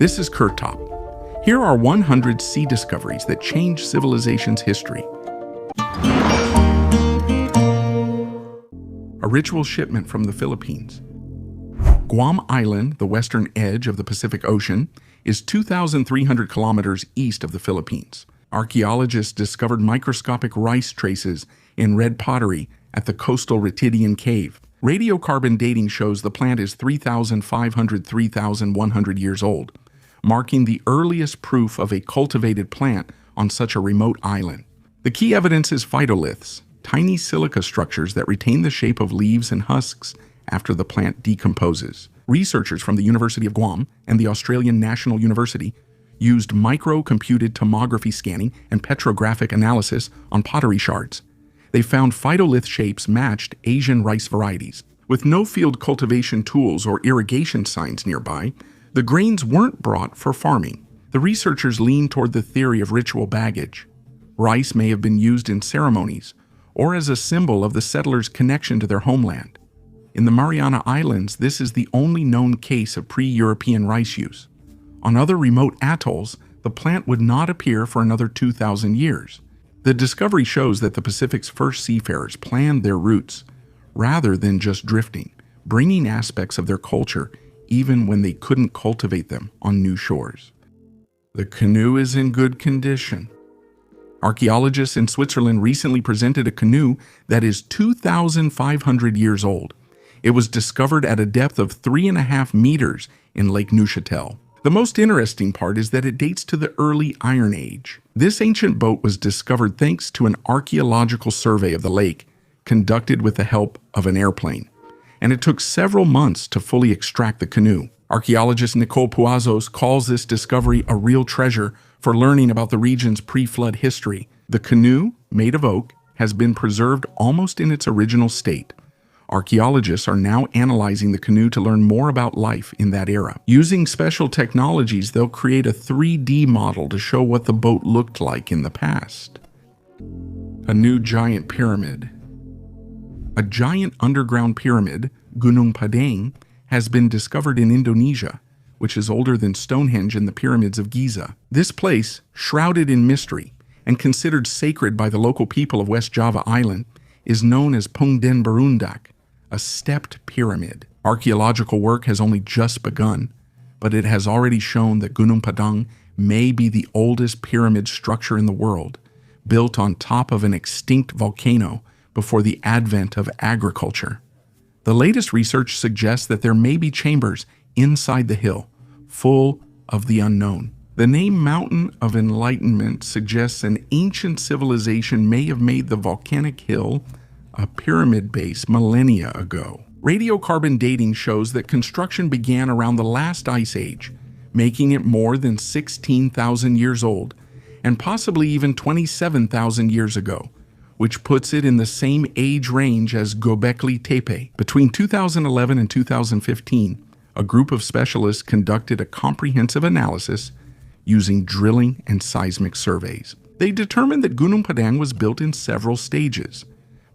This is Kurt Top. Here are 100 sea discoveries that changed civilization's history. A ritual shipment from the Philippines. Guam Island, the western edge of the Pacific Ocean, is 2,300 kilometers east of the Philippines. Archaeologists discovered microscopic rice traces in red pottery at the coastal Ritidian Cave. Radiocarbon dating shows the plant is 3,500–3,100 years old, marking the earliest proof of a cultivated plant on such a remote island. The key evidence is phytoliths, tiny silica structures that retain the shape of leaves and husks after the plant decomposes. Researchers from the University of Guam and the Australian National University used micro-computed tomography scanning and petrographic analysis on pottery shards. They found phytolith shapes matched Asian rice varieties. With no field cultivation tools or irrigation signs nearby, the grains weren't brought for farming. The researchers leaned toward the theory of ritual baggage. Rice may have been used in ceremonies or as a symbol of the settlers' connection to their homeland. In the Mariana Islands, this is the only known case of pre-European rice use. On other remote atolls, the plant would not appear for another 2,000 years. The discovery shows that the Pacific's first seafarers planned their routes rather than just drifting, bringing aspects of their culture even when they couldn't cultivate them on new shores. The canoe is in good condition. Archaeologists in Switzerland recently presented a canoe that is 2,500 years old. It was discovered at a depth of 3.5 meters in Lake Neuchâtel. The most interesting part is that it dates to the early Iron Age. This ancient boat was discovered thanks to an archaeological survey of the lake conducted with the help of an airplane, and it took several months to fully extract the canoe. Archaeologist Nicole Puazos calls this discovery a real treasure for learning about the region's pre-flood history. The canoe, made of oak, has been preserved almost in its original state. Archaeologists are now analyzing the canoe to learn more about life in that era. Using special technologies, they'll create a 3D model to show what the boat looked like in the past. A new giant pyramid. A giant underground pyramid, Gunung Padang, has been discovered in Indonesia, which is older than Stonehenge and the pyramids of Giza. This place, shrouded in mystery and considered sacred by the local people of West Java Island, is known as Pungden Berundak, a stepped pyramid. Archaeological work has only just begun, but it has already shown that Gunung Padang may be the oldest pyramid structure in the world, built on top of an extinct volcano before the advent of agriculture. The latest research suggests that there may be chambers inside the hill, full of the unknown. The name Mountain of Enlightenment suggests an ancient civilization may have made the volcanic hill a pyramid base millennia ago. Radiocarbon dating shows that construction began around the last ice age, making it more than 16,000 years old, and possibly even 27,000 years ago, which puts it in the same age range as Göbekli Tepe. Between 2011 and 2015, a group of specialists conducted a comprehensive analysis using drilling and seismic surveys. They determined that Gunung Padang was built in several stages.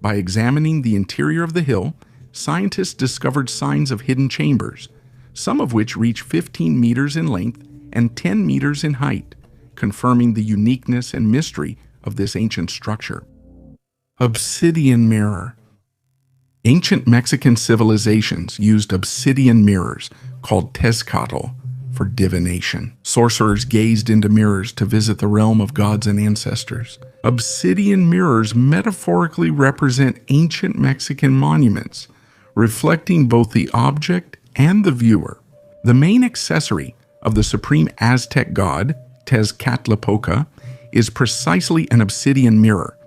By examining the interior of the hill, scientists discovered signs of hidden chambers, some of which reach 15 meters in length and 10 meters in height, confirming the uniqueness and mystery of this ancient structure. Obsidian mirror. Ancient Mexican civilizations used obsidian mirrors called tezcatl for divination. Sorcerers gazed into mirrors to visit the realm of gods and ancestors. Obsidian mirrors metaphorically represent ancient Mexican monuments, reflecting both the object and the viewer. The main accessory of the supreme Aztec god, Tezcatlipoca, is precisely an obsidian mirror.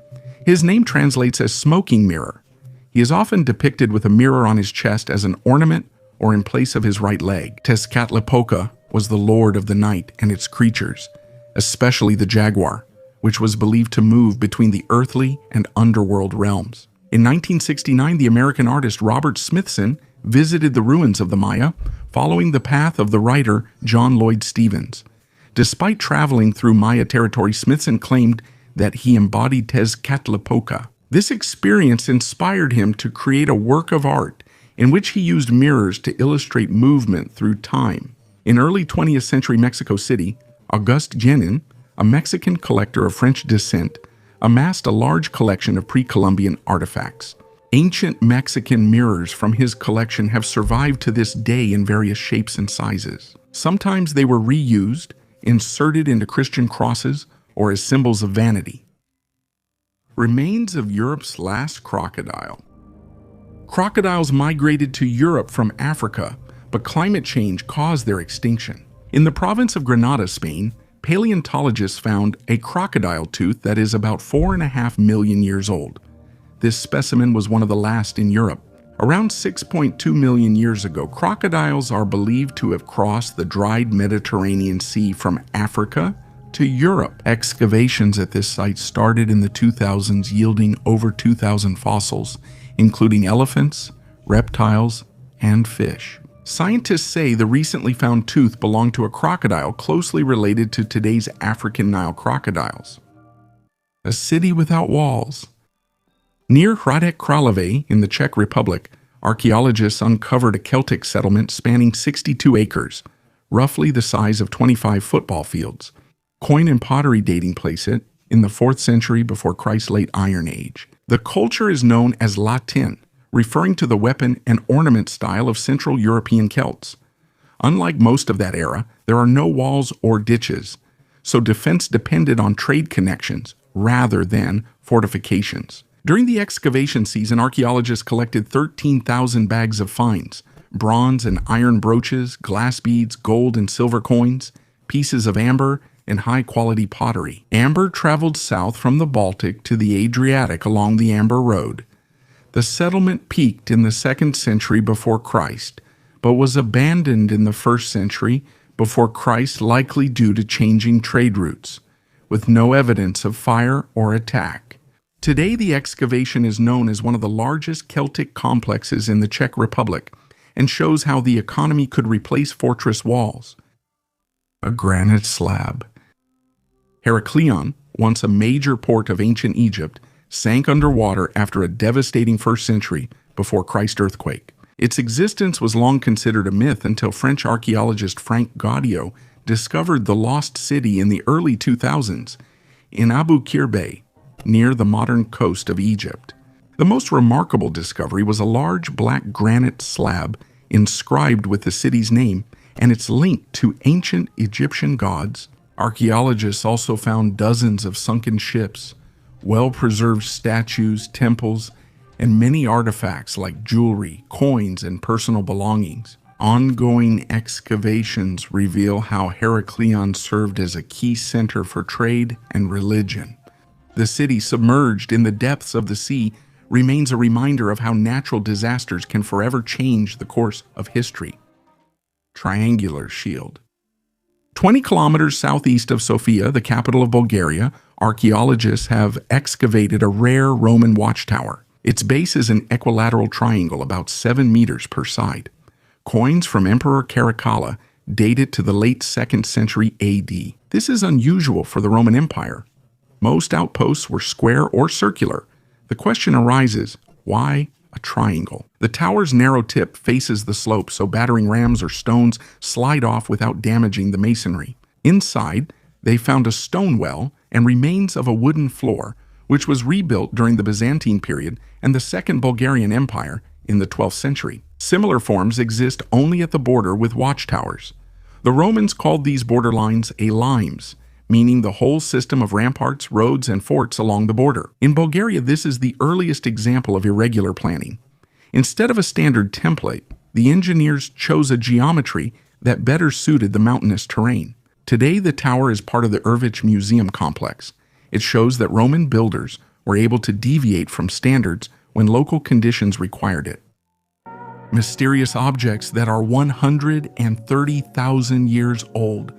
His name translates as smoking mirror. He is often depicted with a mirror on his chest as an ornament or in place of his right leg. Tezcatlipoca was the lord of the night and its creatures, especially the jaguar, which was believed to move between the earthly and underworld realms. In 1969, the American artist Robert Smithson visited the ruins of the Maya, following the path of the writer John Lloyd Stevens. Despite traveling through Maya territory, Smithson claimed that he embodied Tezcatlipoca. This experience inspired him to create a work of art in which he used mirrors to illustrate movement through time. In early 20th century Mexico City, Auguste Genin, a Mexican collector of French descent, amassed a large collection of pre-Columbian artifacts. Ancient Mexican mirrors from his collection have survived to this day in various shapes and sizes. Sometimes they were reused, inserted into Christian crosses, or as symbols of vanity. Remains of Europe's last crocodile. Crocodiles migrated to Europe from Africa, but climate change caused their extinction. In the province of Granada, Spain, paleontologists found a crocodile tooth that is about 4.5 million years old. This specimen was one of the last in Europe. Around 6.2 million years ago, crocodiles are believed to have crossed the dried Mediterranean Sea from Africa to Europe. Excavations at this site started in the 2000s, yielding over 2,000 fossils, including elephants, reptiles, and fish. Scientists say the recently found tooth belonged to a crocodile closely related to today's African Nile crocodiles. A city without walls. Near Hradec Králové in the Czech Republic, archaeologists uncovered a Celtic settlement spanning 62 acres, roughly the size of 25 football fields. Coin and pottery dating place it in the 4th century before Christ's late Iron Age. The culture is known as Latin, referring to the weapon and ornament style of Central European Celts. Unlike most of that era, there are no walls or ditches, so defense depended on trade connections rather than fortifications. During the excavation season, archaeologists collected 13,000 bags of finds: bronze and iron brooches, glass beads, gold and silver coins, pieces of amber, and high-quality pottery. Amber traveled south from the Baltic to the Adriatic along the Amber Road. The settlement peaked in the 2nd century before Christ, but was abandoned in the 1st century before Christ, likely due to changing trade routes, with no evidence of fire or attack. Today, the excavation is known as one of the largest Celtic complexes in the Czech Republic and shows how the economy could replace fortress walls. A granite slab. Heraklion, once a major port of ancient Egypt, sank underwater after a devastating 1st century before Christ earthquake. Its existence was long considered a myth until French archaeologist Frank Gaudiot discovered the lost city in the early 2000s in Abu Qir Bay, near the modern coast of Egypt. The most remarkable discovery was a large black granite slab inscribed with the city's name and its link to ancient Egyptian gods. Archaeologists also found dozens of sunken ships, well-preserved statues, temples, and many artifacts like jewelry, coins, and personal belongings. Ongoing excavations reveal how Heraklion served as a key center for trade and religion. The city, submerged in the depths of the sea, remains a reminder of how natural disasters can forever change the course of history. Triangular shield. 20 kilometers southeast of Sofia, the capital of Bulgaria, archaeologists have excavated a rare Roman watchtower. Its base is an equilateral triangle about 7 meters per side. Coins from Emperor Caracalla date it to the late 2nd century AD. This is unusual for the Roman Empire. Most outposts were square or circular. The question arises, why a triangle? The tower's narrow tip faces the slope, so battering rams or stones slide off without damaging the masonry. Inside, they found a stone well and remains of a wooden floor, which was rebuilt during the Byzantine period and the Second Bulgarian Empire in the 12th century. Similar forms exist only at the border with watchtowers. The Romans called these borderlines a limes, meaning the whole system of ramparts, roads, and forts along the border. In Bulgaria, this is the earliest example of irregular planning. Instead of a standard template, the engineers chose a geometry that better suited the mountainous terrain. Today, the tower is part of the Ervich Museum complex. It shows that Roman builders were able to deviate from standards when local conditions required it. Mysterious objects that are 130,000 years old.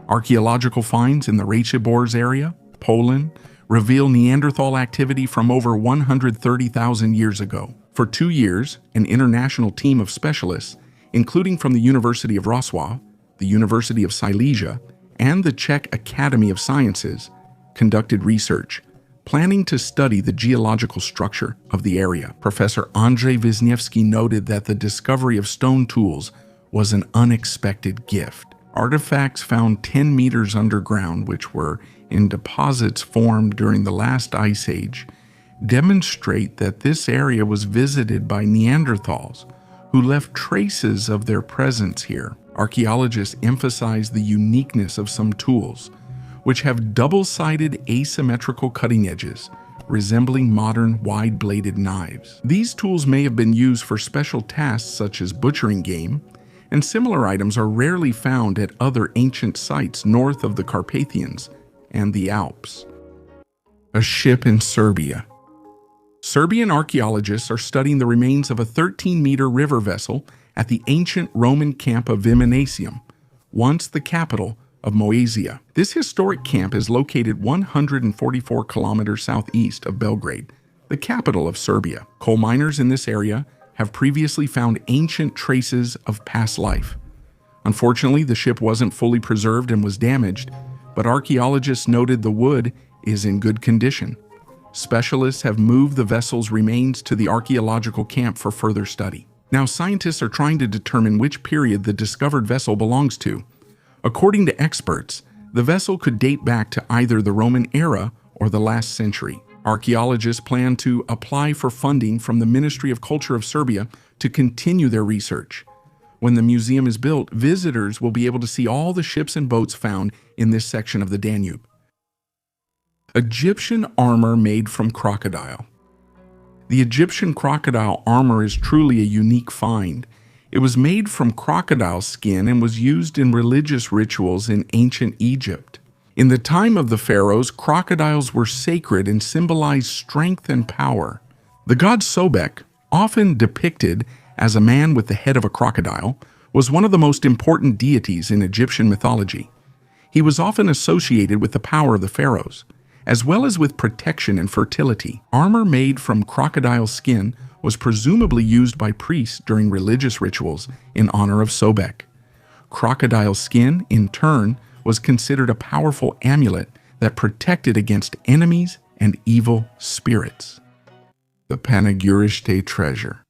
Archaeological finds in the Racibórz area, Poland, reveal Neanderthal activity from over 130,000 years ago. For 2 years, an international team of specialists, including from the University of Wrocław, the University of Silesia, and the Czech Academy of Sciences, conducted research, planning to study the geological structure of the area. Professor Andrzej Wisniewski noted that the discovery of stone tools was an unexpected gift. Artifacts found 10 meters underground, which were in deposits formed during the last ice age, demonstrate that this area was visited by Neanderthals, who left traces of their presence here. Archaeologists emphasize the uniqueness of some tools, which have double-sided asymmetrical cutting edges, resembling modern wide-bladed knives. These tools may have been used for special tasks such as butchering game, and similar items are rarely found at other ancient sites north of the Carpathians and the Alps. A ship in Serbia. Serbian archaeologists are studying the remains of a 13-meter river vessel at the ancient Roman camp of Viminacium, once the capital of Moesia. This historic camp is located 144 kilometers southeast of Belgrade, the capital of Serbia. Coal miners in this area have previously found ancient traces of past life. Unfortunately, the ship wasn't fully preserved and was damaged, but archaeologists noted the wood is in good condition. Specialists have moved the vessel's remains to the archaeological camp for further study. Now, scientists are trying to determine which period the discovered vessel belongs to. According to experts, the vessel could date back to either the Roman era or the last century. Archaeologists plan to apply for funding from the Ministry of Culture of Serbia to continue their research. When the museum is built, visitors will be able to see all the ships and boats found in this section of the Danube. Egyptian armor made from crocodile. The Egyptian crocodile armor is truly a unique find. It was made from crocodile skin and was used in religious rituals in ancient Egypt. In the time of the pharaohs, crocodiles were sacred and symbolized strength and power. The god Sobek, often depicted as a man with the head of a crocodile, was one of the most important deities in Egyptian mythology. He was often associated with the power of the pharaohs, as well as with protection and fertility. Armor made from crocodile skin was presumably used by priests during religious rituals in honor of Sobek. Crocodile skin, in turn, was considered a powerful amulet that protected against enemies and evil spirits. The Panagurishte treasure.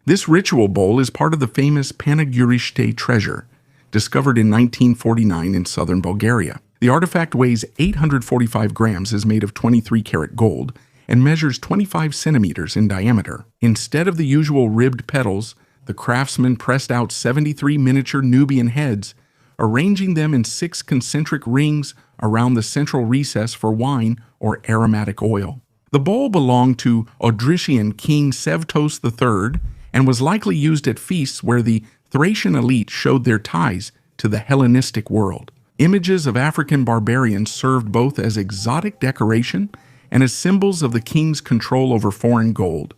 This ritual bowl is part of the famous Panagurishte treasure, discovered in 1949 in southern Bulgaria. The artifact weighs 845 grams, is made of 23-karat gold, and measures 25 centimeters in diameter. Instead of the usual ribbed petals, the craftsman pressed out 73 miniature Nubian heads, arranging them in 6 concentric rings around the central recess for wine or aromatic oil. The bowl belonged to Odrysian King Sevtos III and was likely used at feasts where the Thracian elite showed their ties to the Hellenistic world. Images of African barbarians served both as exotic decoration and as symbols of the king's control over foreign gold.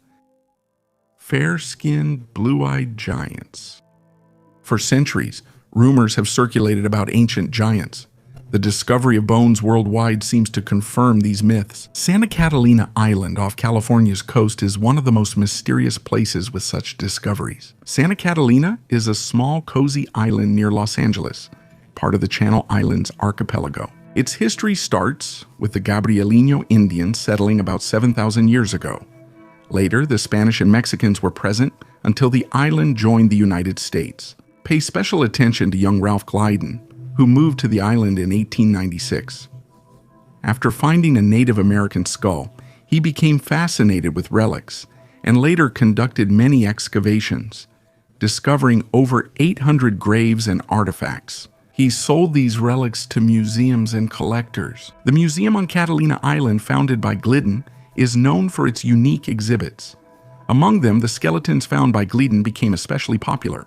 Fair-skinned, blue-eyed giants. For centuries, rumors have circulated about ancient giants. The discovery of bones worldwide seems to confirm these myths. Santa Catalina Island off California's coast is one of the most mysterious places with such discoveries. Santa Catalina is a small, cozy island near Los Angeles, part of the Channel Islands archipelago. Its history starts with the Gabrielino Indians settling about 7,000 years ago. Later, the Spanish and Mexicans were present until the island joined the United States. Pay special attention to young Ralph Glyden, who moved to the island in 1896. After finding a Native American skull, he became fascinated with relics and later conducted many excavations, discovering over 800 graves and artifacts. He sold these relics to museums and collectors. The museum on Catalina Island, founded by Glidden, is known for its unique exhibits. Among them, the skeletons found by Glidden became especially popular.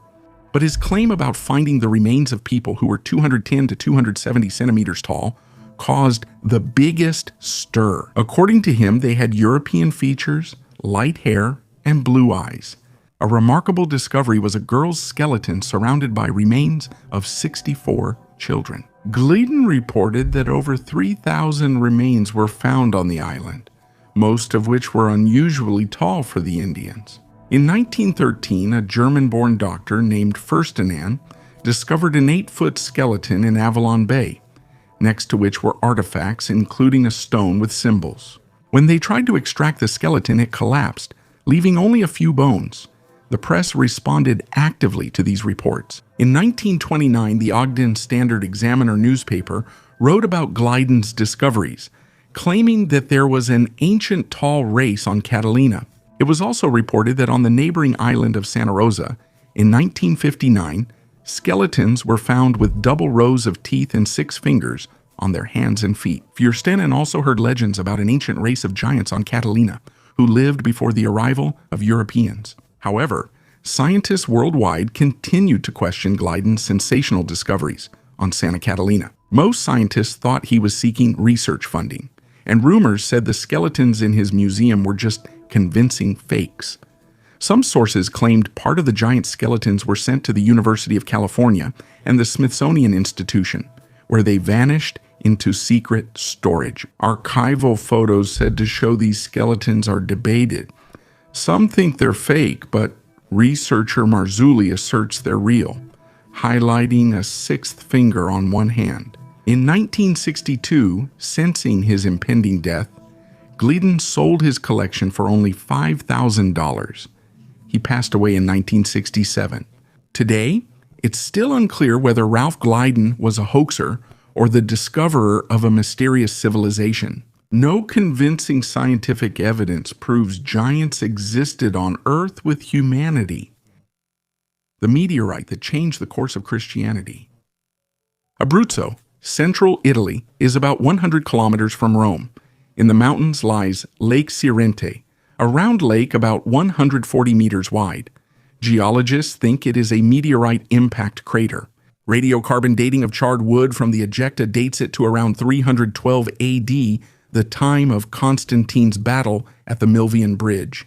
But his claim about finding the remains of people who were 210 to 270 centimeters tall caused the biggest stir. According to him, they had European features, light hair, and blue eyes. A remarkable discovery was a girl's skeleton surrounded by remains of 64 children. Gleeden reported that over 3,000 remains were found on the island, most of which were unusually tall for the Indians. In 1913, a German-born doctor named Furstenant discovered an 8-foot skeleton in Avalon Bay, next to which were artifacts, including a stone with symbols. When they tried to extract the skeleton, it collapsed, leaving only a few bones. The press responded actively to these reports. In 1929, the Ogden Standard Examiner newspaper wrote about Gliden's discoveries, claiming that there was an ancient tall race on Catalina. It was also reported that on the neighboring island of Santa Rosa, in 1959, skeletons were found with double rows of teeth and 6 fingers on their hands and feet. Fürstenin also heard legends about an ancient race of giants on Catalina who lived before the arrival of Europeans. However, scientists worldwide continued to question Gliden's sensational discoveries on Santa Catalina. Most scientists thought he was seeking research funding, and rumors said the skeletons in his museum were just convincing fakes. Some sources claimed part of the giant skeletons were sent to the University of California and the Smithsonian Institution, where they vanished into secret storage. Archival photos said to show these skeletons are debated. Some think they're fake, but researcher Marzulli asserts they're real, highlighting a 6th finger on one hand. In 1962, sensing his impending death, Glidden sold his collection for only $5,000. He passed away in 1967. Today, it's still unclear whether Ralph Glyden was a hoaxer or the discoverer of a mysterious civilization. No convincing scientific evidence proves giants existed on Earth with humanity. The meteorite that changed the course of Christianity. Abruzzo, central Italy, is about 100 kilometers from Rome. In the mountains lies Lake Sirente, a round lake about 140 meters wide. Geologists think it is a meteorite impact crater. Radiocarbon dating of charred wood from the ejecta dates it to around 312 AD, the time of Constantine's battle at the Milvian Bridge.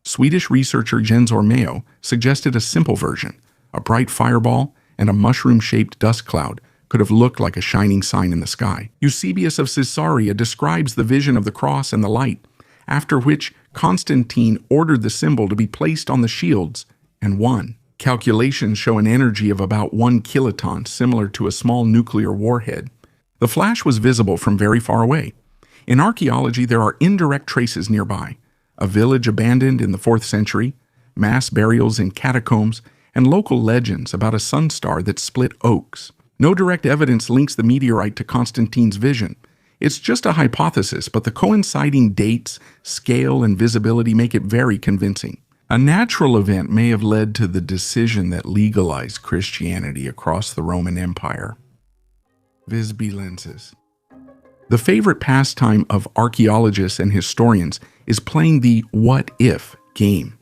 Swedish researcher Jens Ormeo suggested a simple version. A bright fireball and a mushroom-shaped dust cloud could have looked like a shining sign in the sky. Eusebius of Caesarea describes the vision of the cross and the light, after which Constantine ordered the symbol to be placed on the shields and won. Calculations show an energy of about 1 kiloton, similar to a small nuclear warhead. The flash was visible from very far away. In archaeology, there are indirect traces nearby. A village abandoned in the 4th century, mass burials in catacombs, and local legends about a sun star that split oaks. No direct evidence links the meteorite to Constantine's vision. It's just a hypothesis, but the coinciding dates, scale, and visibility make it very convincing. A natural event may have led to the decision that legalized Christianity across the Roman Empire. Visby lenses. The favorite pastime of archaeologists and historians is playing the what-if game.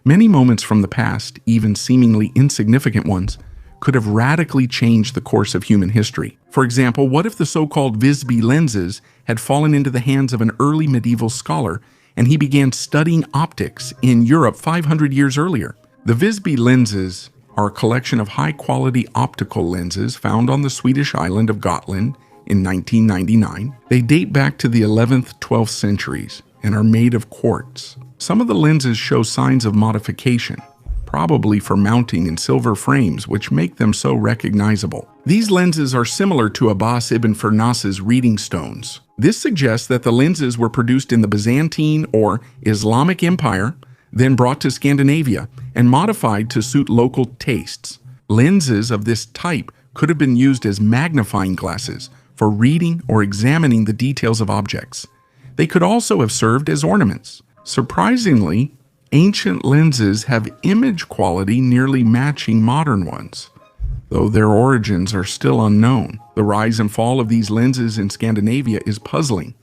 Many moments from the past, even seemingly insignificant ones, could have radically changed the course of human history. For example, what if the so-called Visby lenses had fallen into the hands of an early medieval scholar and he began studying optics in Europe 500 years earlier? The Visby lenses are a collection of high-quality optical lenses found on the Swedish island of Gotland in 1999. They date back to the 11th, 12th centuries and are made of quartz. Some of the lenses show signs of modification, probably for mounting in silver frames, which make them so recognizable. These lenses are similar to Abbas ibn Firnas's reading stones. This suggests that the lenses were produced in the Byzantine or Islamic Empire, then brought to Scandinavia and modified to suit local tastes. Lenses of this type could have been used as magnifying glasses for reading or examining the details of objects. They could also have served as ornaments. Surprisingly, ancient lenses have image quality nearly matching modern ones, though their origins are still unknown. The rise and fall of these lenses in Scandinavia is puzzling.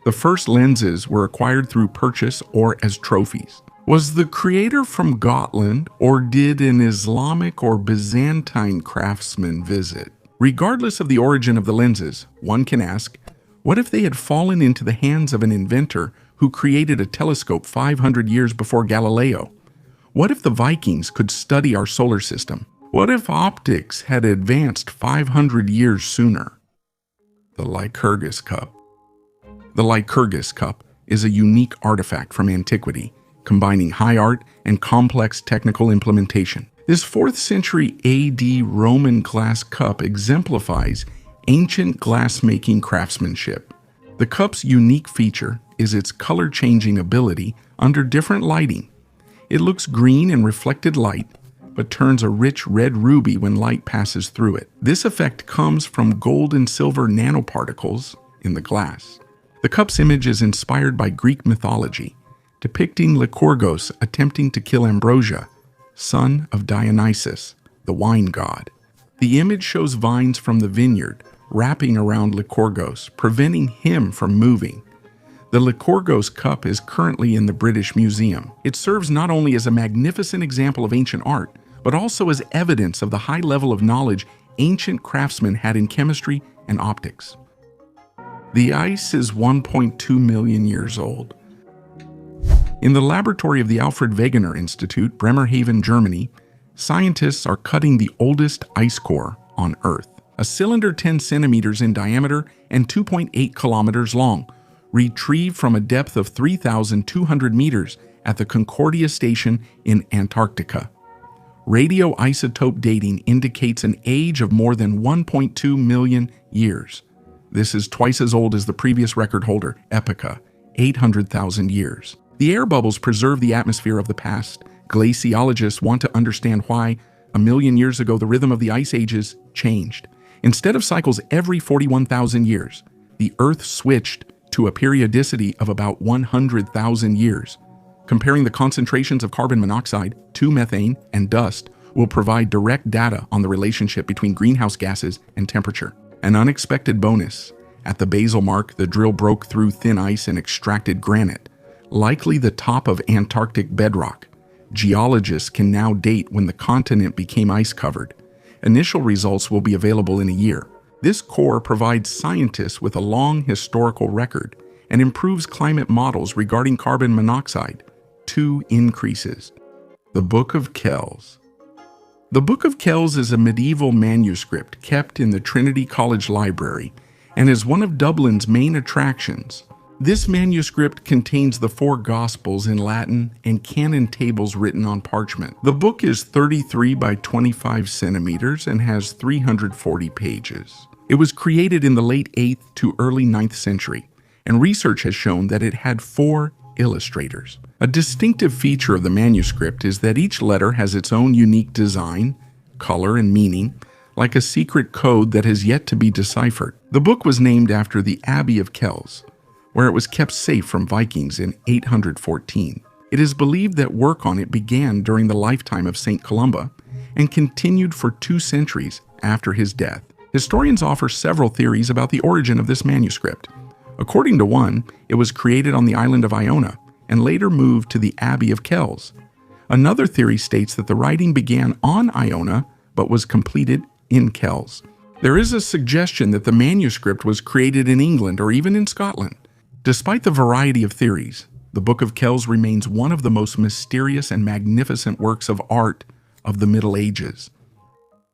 The first lenses were acquired through purchase or as trophies. Was the creator from Gotland, or did an Islamic or Byzantine craftsman visit? Regardless of the origin of the lenses, one can ask, what if they had fallen into the hands of an inventor who created a telescope 500 years before Galileo? What if the Vikings could study our solar system? What if optics had advanced 500 years sooner? The Lycurgus Cup. The Lycurgus Cup is a unique artifact from antiquity, combining high art and complex technical implementation. This 4th century AD Roman glass cup exemplifies ancient glass-making craftsmanship. The cup's unique feature is its color-changing ability under different lighting. It looks green in reflected light, but turns a rich red ruby when light passes through it. This effect comes from gold and silver nanoparticles in the glass. The cup's image is inspired by Greek mythology, depicting Lycurgus attempting to kill Ambrosia, son of Dionysus, the wine god. The image shows vines from the vineyard wrapping around Lycurgus, preventing him from moving. The Lycurgus cup is currently in the British Museum. It serves not only as a magnificent example of ancient art, but also as evidence of the high level of knowledge ancient craftsmen had in chemistry and optics. The ice is 1.2 million years old. In the laboratory of the Alfred Wegener Institute, Bremerhaven, Germany, scientists are cutting the oldest ice core on Earth, a cylinder 10 centimeters in diameter and 2.8 kilometers long, retrieved from a depth of 3,200 meters at the Concordia Station in Antarctica. Radioisotope dating indicates an age of more than 1.2 million years. This is twice as old as the previous record holder, Epoca, 800,000 years. The air bubbles preserve the atmosphere of the past. Glaciologists want to understand why, a million years ago, the rhythm of the ice ages changed. Instead of cycles every 41,000 years, the Earth switched to a periodicity of about 100,000 years. Comparing the concentrations of carbon monoxide, 2-methane, and dust will provide direct data on the relationship between greenhouse gases and temperature. An unexpected bonus: at the basal mark, the drill broke through thin ice and extracted granite, likely the top of Antarctic bedrock. Geologists can now date when the continent became ice-covered. Initial results will be available in a year. This core provides scientists with a long historical record and improves climate models regarding carbon monoxide. 2 increases. The Book of Kells. The Book of Kells is a medieval manuscript kept in the Trinity College Library and is one of Dublin's main attractions. This manuscript contains the 4 Gospels in Latin and canon tables written on parchment. The book is 33 by 25 centimeters and has 340 pages. It was created in the late 8th to early 9th century, and research has shown that it had 4 illustrators. A distinctive feature of the manuscript is that each letter has its own unique design, color, and meaning, like a secret code that has yet to be deciphered. The book was named after the Abbey of Kells, where it was kept safe from Vikings in 814. It is believed that work on it began during the lifetime of St. Columba and continued for 2 centuries after his death. Historians offer several theories about the origin of this manuscript. According to one, it was created on the island of Iona and later moved to the Abbey of Kells. Another theory states that the writing began on Iona but was completed in Kells. There is a suggestion that the manuscript was created in England or even in Scotland. Despite the variety of theories, the Book of Kells remains one of the most mysterious and magnificent works of art of the Middle Ages.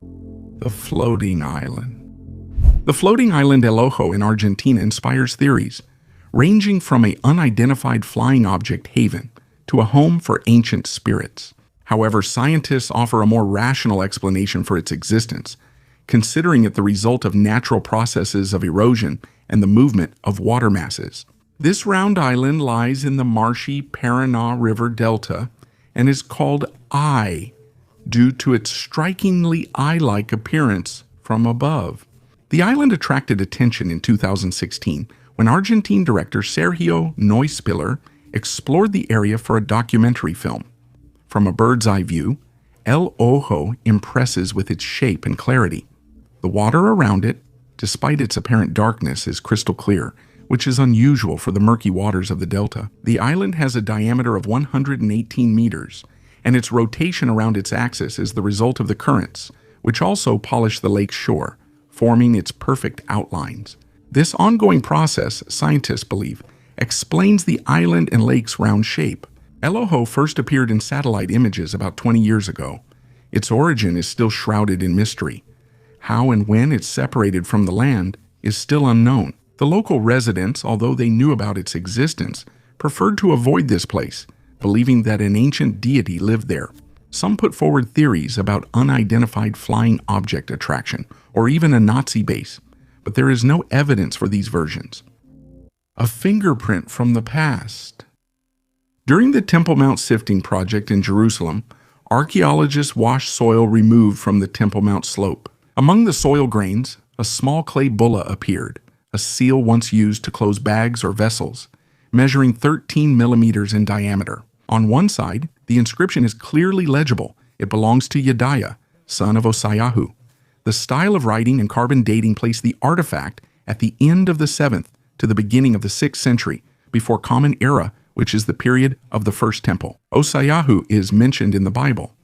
The Floating Island. The floating island El Ojo in Argentina inspires theories, ranging from an unidentified flying object haven to a home for ancient spirits. However, scientists offer a more rational explanation for its existence, considering it the result of natural processes of erosion and the movement of water masses. This round island lies in the marshy Paraná River Delta and is called Eye due to its strikingly eye-like appearance from above. The island attracted attention in 2016 when Argentine director Sergio Neuspiller explored the area for a documentary film. From a bird's-eye view, El Ojo impresses with its shape and clarity. The water around it, despite its apparent darkness, is crystal clear, which is unusual for the murky waters of the delta. The island has a diameter of 118 meters, and its rotation around its axis is the result of the currents, which also polish the lake's shore, forming its perfect outlines. This ongoing process, scientists believe, explains the island and lake's round shape. El Ojo first appeared in satellite images about 20 years ago. Its origin is still shrouded in mystery. How and when it separated from the land is still unknown. The local residents, although they knew about its existence, preferred to avoid this place, believing that an ancient deity lived there. Some put forward theories about unidentified flying object attraction, or even a Nazi base, but there is no evidence for these versions. A fingerprint from the past. During the Temple Mount sifting project in Jerusalem, archaeologists washed soil removed from the Temple Mount slope. Among the soil grains, a small clay bulla appeared, a seal once used to close bags or vessels, measuring 13 millimeters in diameter. On one side, the inscription is clearly legible. It belongs to Yediah, son of Osiyahu. The style of writing and carbon dating place the artifact at the end of the 7th to the beginning of the 6th century, before Common Era, which is the period of the First Temple. Osiyahu is mentioned in the Bible.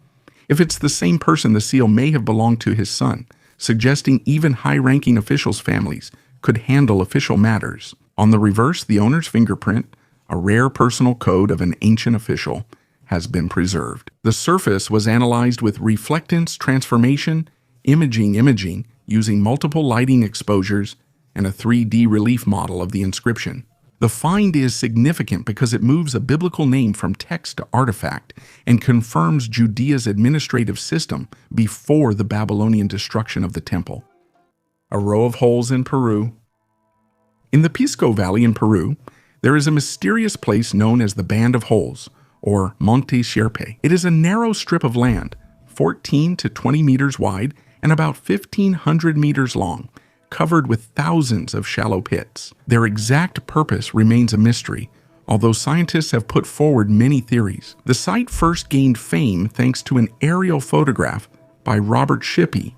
If it's the same person, the seal may have belonged to his son, suggesting even high-ranking officials' families could handle official matters. On the reverse, the owner's fingerprint, a rare personal code of an ancient official, has been preserved. The surface was analyzed with reflectance, transformation, imaging using multiple lighting exposures, and a 3D relief model of the inscription. The find is significant because it moves a biblical name from text to artifact and confirms Judea's administrative system before the Babylonian destruction of the temple. A row of holes in Peru. In the Pisco Valley in Peru, there is a mysterious place known as the Band of Holes, or Monte Sierpe. It is a narrow strip of land, 14 to 20 meters wide and about 1,500 meters long, covered with thousands of shallow pits. Their exact purpose remains a mystery, although scientists have put forward many theories. The site first gained fame thanks to an aerial photograph by Robert Shippey,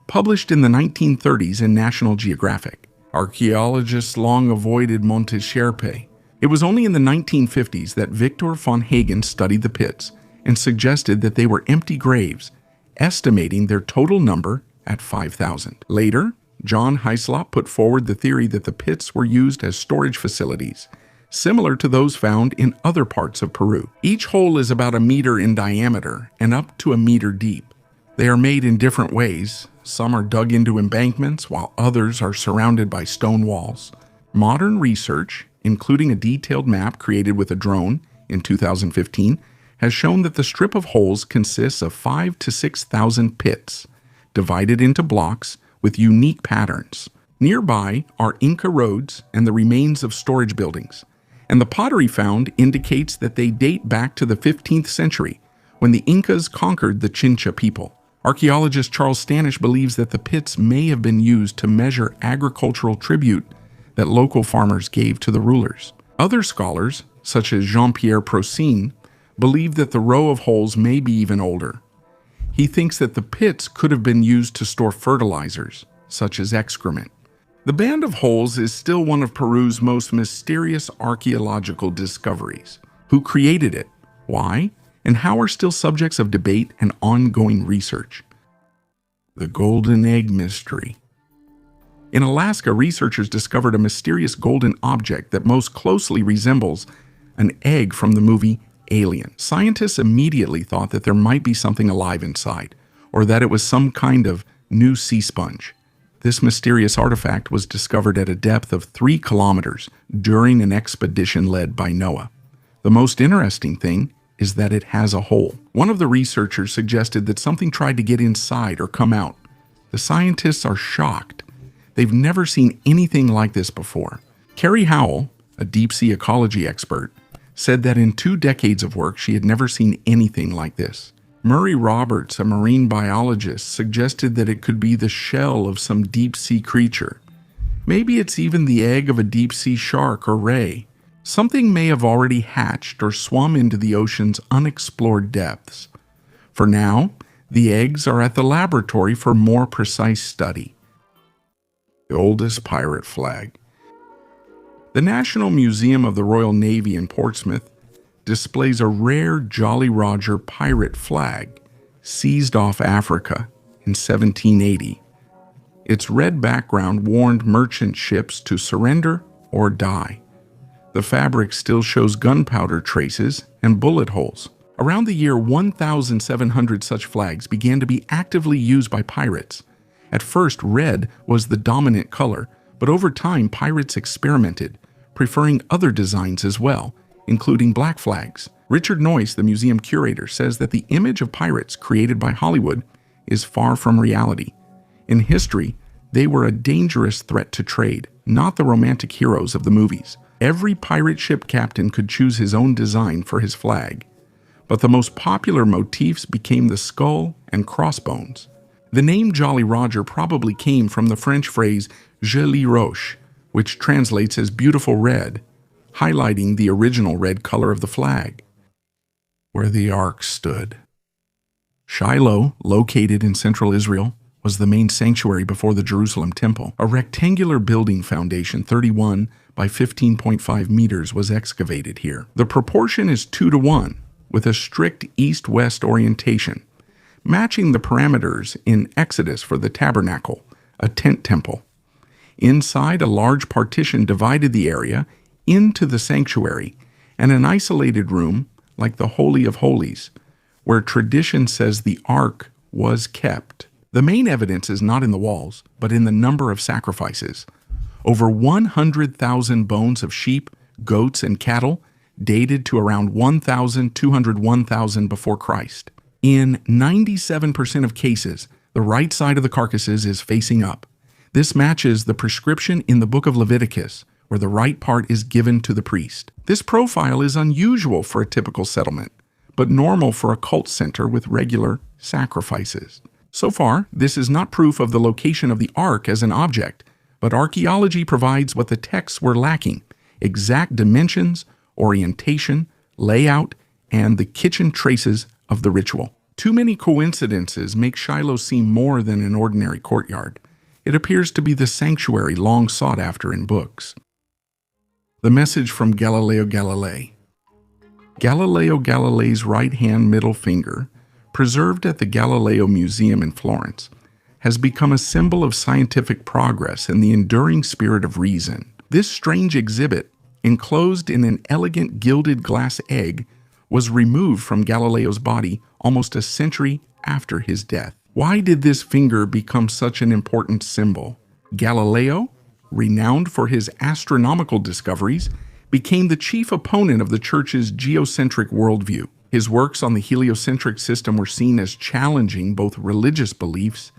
published in the 1930s in National Geographic. Archaeologists long avoided Monte Sierpe. It was only in the 1950s that Victor von Hagen studied the pits and suggested that they were empty graves, estimating their total number at 5,000. Later, John Hyslop put forward the theory that the pits were used as storage facilities, similar to those found in other parts of Peru. Each hole is about a meter in diameter and up to a meter deep. They are made in different ways. Some are dug into embankments, while others are surrounded by stone walls. Modern research, including a detailed map created with a drone in 2015, has shown that the strip of holes consists of 5,000 to 6,000 pits, divided into blocks with unique patterns. Nearby are Inca roads and the remains of storage buildings, and the pottery found indicates that they date back to the 15th century, when the Incas conquered the Chincha people. Archaeologist Charles Stanish believes that the pits may have been used to measure agricultural tribute that local farmers gave to the rulers. Other scholars, such as Jean-Pierre Procine, believe that the row of holes may be even older. He thinks that the pits could have been used to store fertilizers, such as excrement. The Band of Holes is still one of Peru's most mysterious archaeological discoveries. Who created it? Why? And how are still subjects of debate and ongoing research. The Golden Egg Mystery. In Alaska, researchers discovered a mysterious golden object that most closely resembles an egg from the movie Alien. Scientists immediately thought that there might be something alive inside, or that it was some kind of new sea sponge. This mysterious artifact was discovered at a depth of 3 kilometers during an expedition led by NOAA. The most interesting thing is that it has a hole. One of the researchers suggested that something tried to get inside or come out. The scientists are shocked. They've never seen anything like this before. Carrie Howell, a deep-sea ecology expert, said that in 2 decades of work she had never seen anything like this. Murray Roberts, a marine biologist, suggested that it could be the shell of some deep-sea creature. Maybe it's even the egg of a deep-sea shark or ray. Something may have already hatched or swum into the ocean's unexplored depths. For now, the eggs are at the laboratory for more precise study. The oldest pirate flag. The National Museum of the Royal Navy in Portsmouth displays a rare Jolly Roger pirate flag seized off Africa in 1780. Its red background warned merchant ships to surrender or die. The fabric still shows gunpowder traces and bullet holes. Around the year 1,700 such flags began to be actively used by pirates. At first, red was the dominant color, but over time pirates experimented, preferring other designs as well, including black flags. Richard Noyce, the museum curator, says that the image of pirates created by Hollywood is far from reality. In history, they were a dangerous threat to trade, not the romantic heroes of the movies. Every pirate ship captain could choose his own design for his flag, but the most popular motifs became the skull and crossbones. The name Jolly Roger probably came from the French phrase Jolie Roche, which translates as beautiful red, highlighting the original red color of the flag. Where the ark stood. Shiloh, located in central Israel, was the main sanctuary before the Jerusalem temple. A rectangular building foundation 31 by 15.5 meters was excavated here. The proportion is 2:1, with a strict east-west orientation, matching the parameters in Exodus for the tabernacle, a tent temple. Inside, a large partition divided the area into the sanctuary and an isolated room like the Holy of Holies, where tradition says the ark was kept. The main evidence is not in the walls, but in the number of sacrifices. Over 100,000 bones of sheep, goats, and cattle, dated to around 1,201,000 before Christ. In 97% of cases, the right side of the carcasses is facing up. This matches the prescription in the book of Leviticus, where the right part is given to the priest. This profile is unusual for a typical settlement, but normal for a cult center with regular sacrifices. So far, this is not proof of the location of the ark as an object, but archaeology provides what the texts were lacking: exact dimensions, orientation, layout, and the kitchen traces of the ritual. Too many coincidences make Shiloh seem more than an ordinary courtyard. It appears to be the sanctuary long sought after in books. The message from Galileo Galilei. Galileo Galilei's right-hand middle finger, preserved at the Galileo Museum in Florence, has become a symbol of scientific progress and the enduring spirit of reason. This strange exhibit, enclosed in an elegant gilded glass egg, was removed from Galileo's body almost a century after his death. Why did this finger become such an important symbol? Galileo, renowned for his astronomical discoveries, became the chief opponent of the Church's geocentric worldview. His works on the heliocentric system were seen as challenging both religious beliefs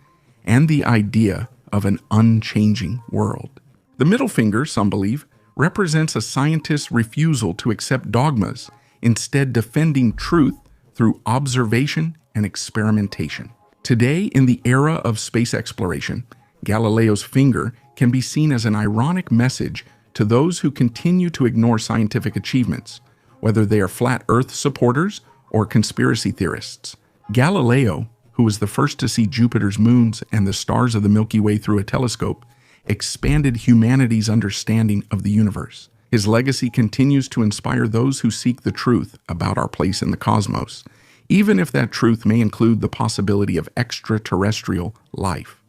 and the idea of an unchanging world. The middle finger, some believe, represents a scientist's refusal to accept dogmas, instead defending truth through observation and experimentation. Today, in the era of space exploration, Galileo's finger can be seen as an ironic message to those who continue to ignore scientific achievements, whether they are flat Earth supporters or conspiracy theorists. Galileo, who was the first to see Jupiter's moons and the stars of the Milky Way through a telescope, expanded humanity's understanding of the universe. His legacy continues to inspire those who seek the truth about our place in the cosmos, even if that truth may include the possibility of extraterrestrial life.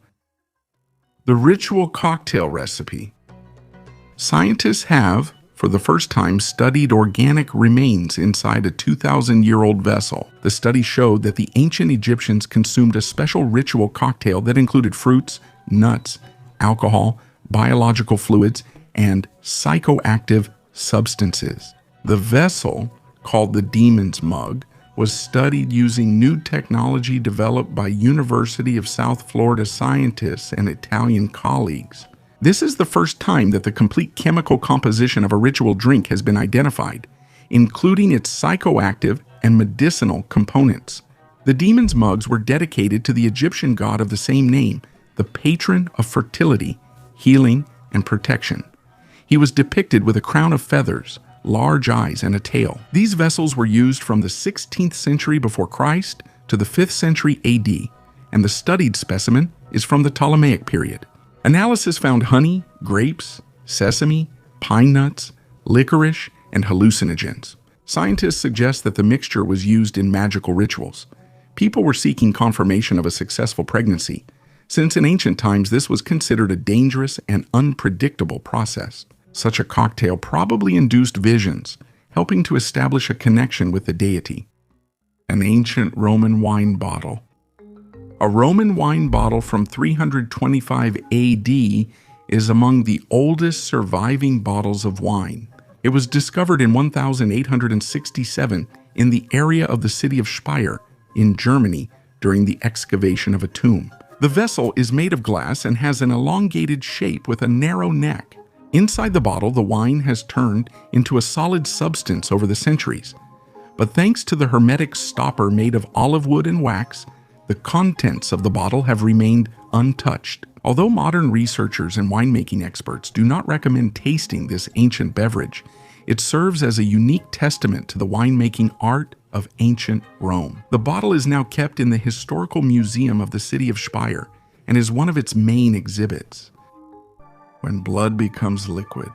The ritual cocktail recipe. Scientists have, for the first time, studied organic remains inside a 2,000-year-old vessel. The study showed that the ancient Egyptians consumed a special ritual cocktail that included fruits, nuts, alcohol, biological fluids, and psychoactive substances. The vessel, called the demon's mug, was studied using new technology developed by University of South Florida scientists and Italian colleagues. This is the first time that the complete chemical composition of a ritual drink has been identified, including its psychoactive and medicinal components. The demon's mugs were dedicated to the Egyptian god of the same name, the patron of fertility, healing, and protection. He was depicted with a crown of feathers, large eyes, and a tail. These vessels were used from the 16th century before Christ to the 5th century AD, and the studied specimen is from the Ptolemaic period. Analysis found honey, grapes, sesame, pine nuts, licorice, and hallucinogens. Scientists suggest that the mixture was used in magical rituals. People were seeking confirmation of a successful pregnancy, since in ancient times this was considered a dangerous and unpredictable process. Such a cocktail probably induced visions, helping to establish a connection with the deity. An ancient Roman wine bottle. A Roman wine bottle from 325 AD is among the oldest surviving bottles of wine. It was discovered in 1867 in the area of the city of Speyer in Germany during the excavation of a tomb. The vessel is made of glass and has an elongated shape with a narrow neck. Inside the bottle, the wine has turned into a solid substance over the centuries. But thanks to the hermetic stopper made of olive wood and wax, the contents of the bottle have remained untouched. Although modern researchers and winemaking experts do not recommend tasting this ancient beverage, it serves as a unique testament to the winemaking art of ancient Rome. The bottle is now kept in the Historical Museum of the city of Speyer and is one of its main exhibits. When blood becomes liquid.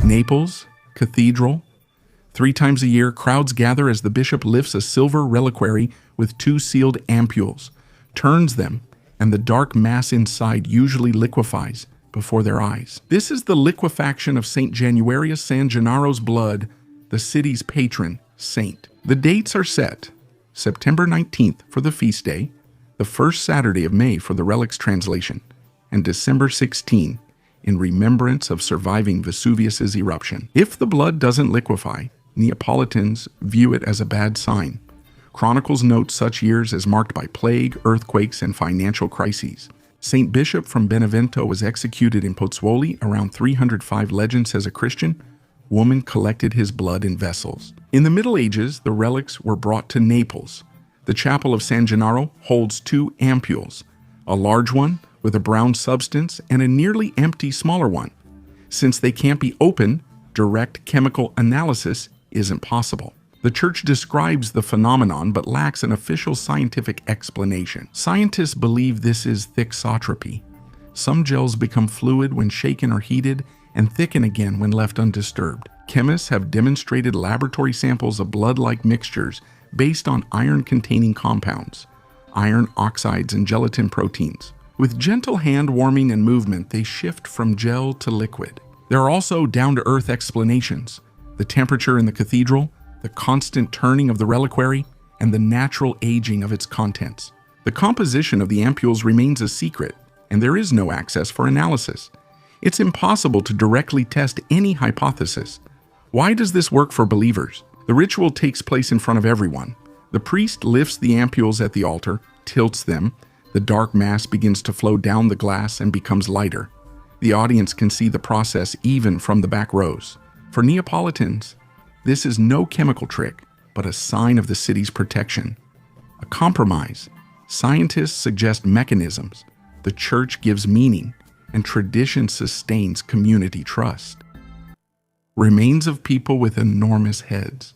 Naples, Cathedral. 3 times a year, crowds gather as the bishop lifts a silver reliquary with 2 sealed ampules, turns them, and the dark mass inside usually liquefies before their eyes. This is the liquefaction of St. Januarius San Gennaro's blood, the city's patron saint. The dates are set: September 19th for the feast day, the first Saturday of May for the relics translation, and December 16 in remembrance of surviving Vesuvius's eruption. If the blood doesn't liquefy, Neapolitans view it as a bad sign. Chronicles note such years as marked by plague, earthquakes, and financial crises. Saint Bishop from Benevento was executed in Pozzuoli around 305. Legend says a Christian woman collected his blood in vessels. In the Middle Ages, the relics were brought to Naples. The chapel of San Gennaro holds 2 ampules, a large one with a brown substance and a nearly empty smaller one. Since they can't be opened, direct chemical analysis isn't possible. The Church describes the phenomenon but lacks an official scientific explanation. Scientists believe this is thixotropy. Some gels become fluid when shaken or heated and thicken again when left undisturbed. Chemists have demonstrated laboratory samples of blood-like mixtures based on iron-containing compounds, iron oxides and gelatin proteins. With gentle hand warming and movement, they shift from gel to liquid. There are also down-to-earth explanations: the temperature in the cathedral, the constant turning of the reliquary, and the natural aging of its contents. The composition of the ampules remains a secret, and there is no access for analysis. It's impossible to directly test any hypothesis. Why does this work for believers? The ritual takes place in front of everyone. The priest lifts the ampules at the altar, tilts them. The dark mass begins to flow down the glass and becomes lighter. The audience can see the process even from the back rows. For Neapolitans, this is no chemical trick, but a sign of the city's protection. A compromise. Scientists suggest mechanisms. The Church gives meaning, and tradition sustains community trust. Remains of people with enormous heads.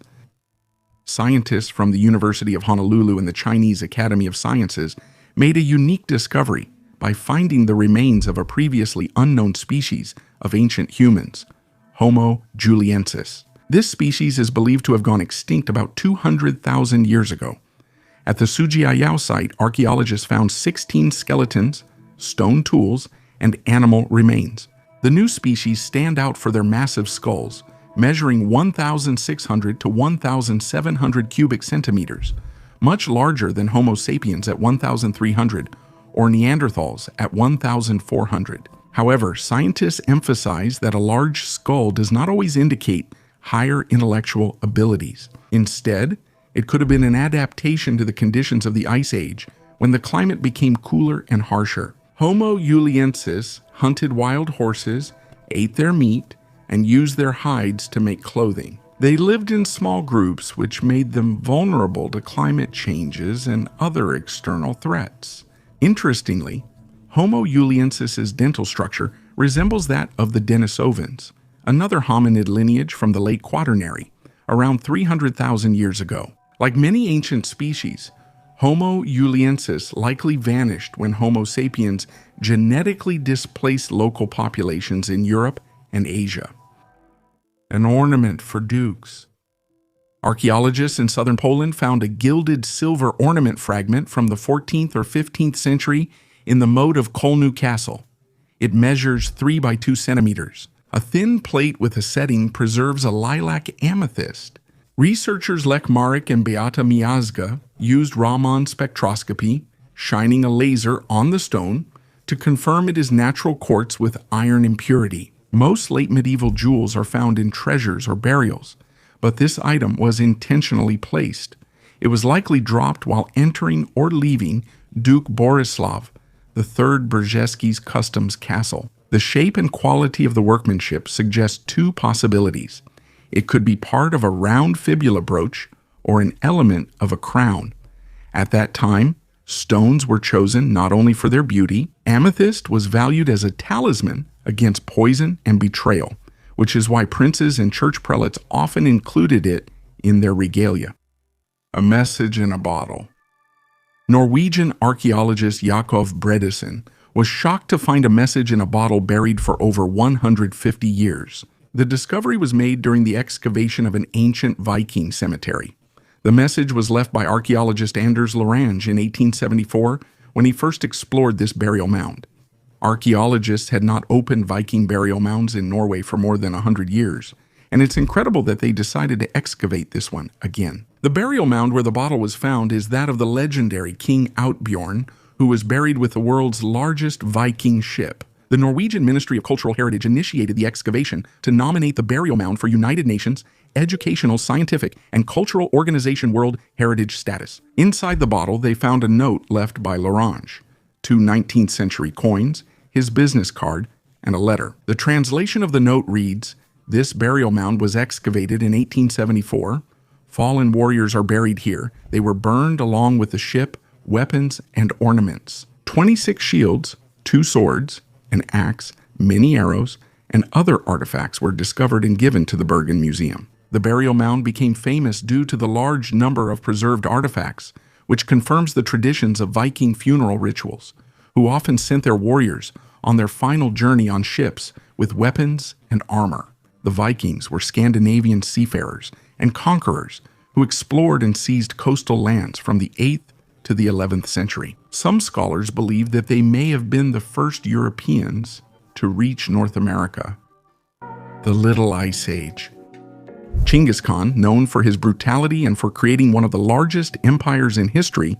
Scientists from the University of Honolulu and the Chinese Academy of Sciences made a unique discovery by finding the remains of a previously unknown species of ancient humans, Homo juliensis. This species is believed to have gone extinct about 200,000 years ago. At the Sujiayao site, archaeologists found 16 skeletons, stone tools, and animal remains. The new species stand out for their massive skulls, measuring 1,600 to 1,700 cubic centimeters, much larger than Homo sapiens at 1,300 or Neanderthals at 1,400. However, scientists emphasize that a large skull does not always indicate higher intellectual abilities. Instead, it could have been an adaptation to the conditions of the Ice Age when the climate became cooler and harsher. Homo juliensis hunted wild horses, ate their meat, and used their hides to make clothing. They lived in small groups, which made them vulnerable to climate changes and other external threats. Interestingly, Homo juliensis's dental structure resembles that of the Denisovans, another hominid lineage from the late Quaternary, around 300,000 years ago. Like many ancient species, Homo juliensis likely vanished when Homo sapiens genetically displaced local populations in Europe and Asia. An ornament for dukes. Archaeologists in southern Poland found a gilded silver ornament fragment from the 14th or 15th century in the moat of Kolnu Castle. It measures 3 by 2 centimeters. A thin plate with a setting preserves a lilac amethyst. Researchers Lech Marek and Beata Miazga used Raman spectroscopy, shining a laser on the stone, to confirm it is natural quartz with iron impurity. Most late medieval jewels are found in treasures or burials, but this item was intentionally placed. It was likely dropped while entering or leaving Duke Borislav, the third Berzeski's customs castle. The shape and quality of the workmanship suggest two possibilities. It could be part of a round fibula brooch or an element of a crown. At that time, stones were chosen not only for their beauty. Amethyst was valued as a talisman against poison and betrayal, which is why princes and church prelates often included it in their regalia. A message in a bottle. Norwegian archaeologist Jakob Bredesen was shocked to find a message in a bottle buried for over 150 years. The discovery was made during the excavation of an ancient Viking cemetery. The message was left by archaeologist Anders Lorange in 1874 when he first explored this burial mound. Archaeologists had not opened Viking burial mounds in Norway for more than 100 years, and it's incredible that they decided to excavate this one again. The burial mound where the bottle was found is that of the legendary King Outbjorn, who was buried with the world's largest Viking ship. The Norwegian Ministry of Cultural Heritage initiated the excavation to nominate the burial mound for United Nations Educational, Scientific, and Cultural Organization World Heritage status. Inside the bottle, they found a note left by Lorange, 2 19th century coins, his business card, and a letter. The translation of the note reads, "This burial mound was excavated in 1874. Fallen warriors are buried here. They were burned along with the ship, weapons, and ornaments. 26 shields, 2 swords, an axe, many arrows, and other artifacts were discovered and given to the Bergen Museum." The burial mound became famous due to the large number of preserved artifacts, which confirms the traditions of Viking funeral rituals, who often sent their warriors on their final journey on ships with weapons and armor. The Vikings were Scandinavian seafarers and conquerors who explored and seized coastal lands from the 8th to the 11th century. Some scholars believe that they may have been the first Europeans to reach North America. The Little Ice Age. Genghis Khan, known for his brutality and for creating one of the largest empires in history,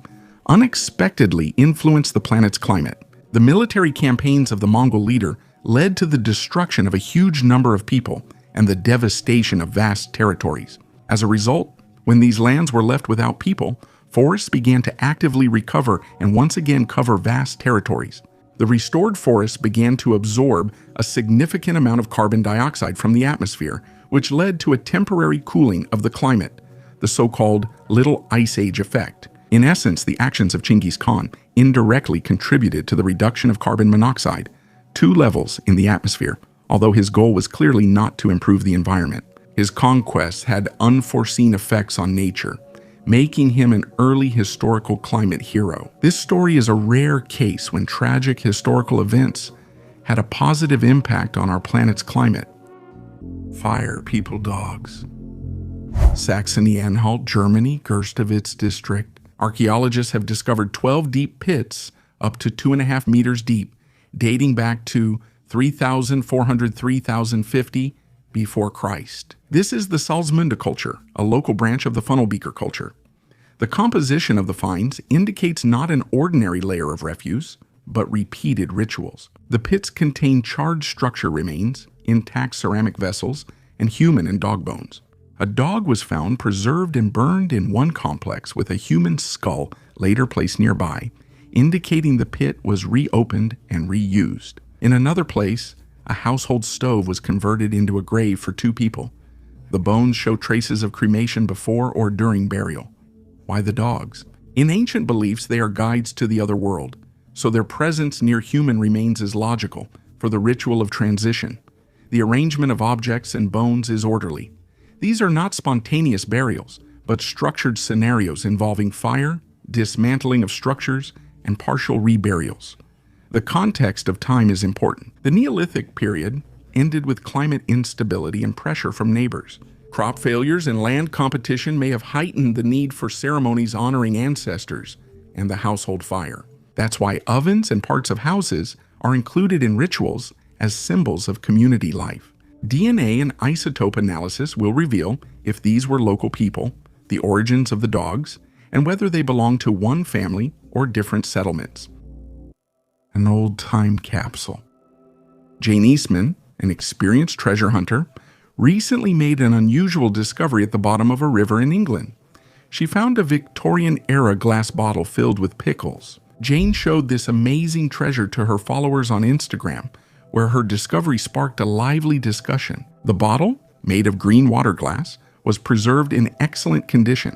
unexpectedly influenced the planet's climate. The military campaigns of the Mongol leader led to the destruction of a huge number of people and the devastation of vast territories. As a result, when these lands were left without people, forests began to actively recover and once again cover vast territories. The restored forests began to absorb a significant amount of carbon dioxide from the atmosphere, which led to a temporary cooling of the climate, the so-called Little Ice Age effect. In essence, the actions of Genghis Khan indirectly contributed to the reduction of carbon monoxide, 2 levels in the atmosphere, although his goal was clearly not to improve the environment. His conquests had unforeseen effects on nature, making him an early historical climate hero. This story is a rare case when tragic historical events had a positive impact on our planet's climate. Fire, people, dogs. Saxony-Anhalt, Germany, Gerstowitz district. Archaeologists have discovered 12 deep pits up to 2.5 meters deep, dating back to 3,403,050 before Christ. This is the Salzmunda culture, a local branch of the funnel-beaker culture. The composition of the finds indicates not an ordinary layer of refuse, but repeated rituals. The pits contain charred structure remains, intact ceramic vessels, and human and dog bones. A dog was found preserved and burned in one complex with a human skull later placed nearby, indicating the pit was reopened and reused. In another place, a household stove was converted into a grave for 2 people. The bones show traces of cremation before or during burial. Why the dogs? In ancient beliefs, they are guides to the other world, so their presence near human remains is logical for the ritual of transition. The arrangement of objects and bones is orderly. These are not spontaneous burials, but structured scenarios involving fire, dismantling of structures, and partial reburials. The context of time is important. The Neolithic period ended with climate instability and pressure from neighbors. Crop failures and land competition may have heightened the need for ceremonies honoring ancestors and the household fire. That's why ovens and parts of houses are included in rituals as symbols of community life. DNA and isotope analysis will reveal if these were local people, the origins of the dogs, and whether they belong to one family or different settlements. An old time capsule. Jane Eastman, an experienced treasure hunter, recently made an unusual discovery at the bottom of a river in England. She found a Victorian-era glass bottle filled with pickles. Jane showed this amazing treasure to her followers on Instagram, where her discovery sparked a lively discussion. The bottle, made of green water glass, was preserved in excellent condition,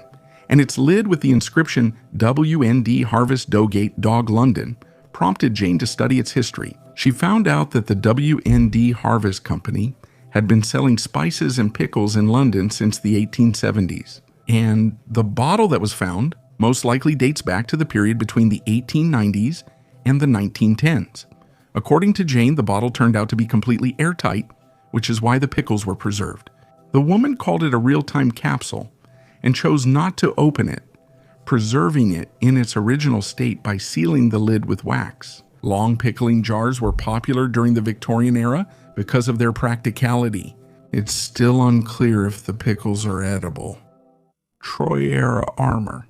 and its lid with the inscription WND Harvest Dogate Dog London prompted Jane to study its history. She found out that the WND Harvest Company had been selling spices and pickles in London since the 1870s, and the bottle that was found most likely dates back to the period between the 1890s and the 1910s. According to Jane, the bottle turned out to be completely airtight, which is why the pickles were preserved. The woman called it a real-time capsule and chose not to open it, preserving it in its original state by sealing the lid with wax. Long pickling jars were popular during the Victorian era because of their practicality. It's still unclear if the pickles are edible. Troy-era armor.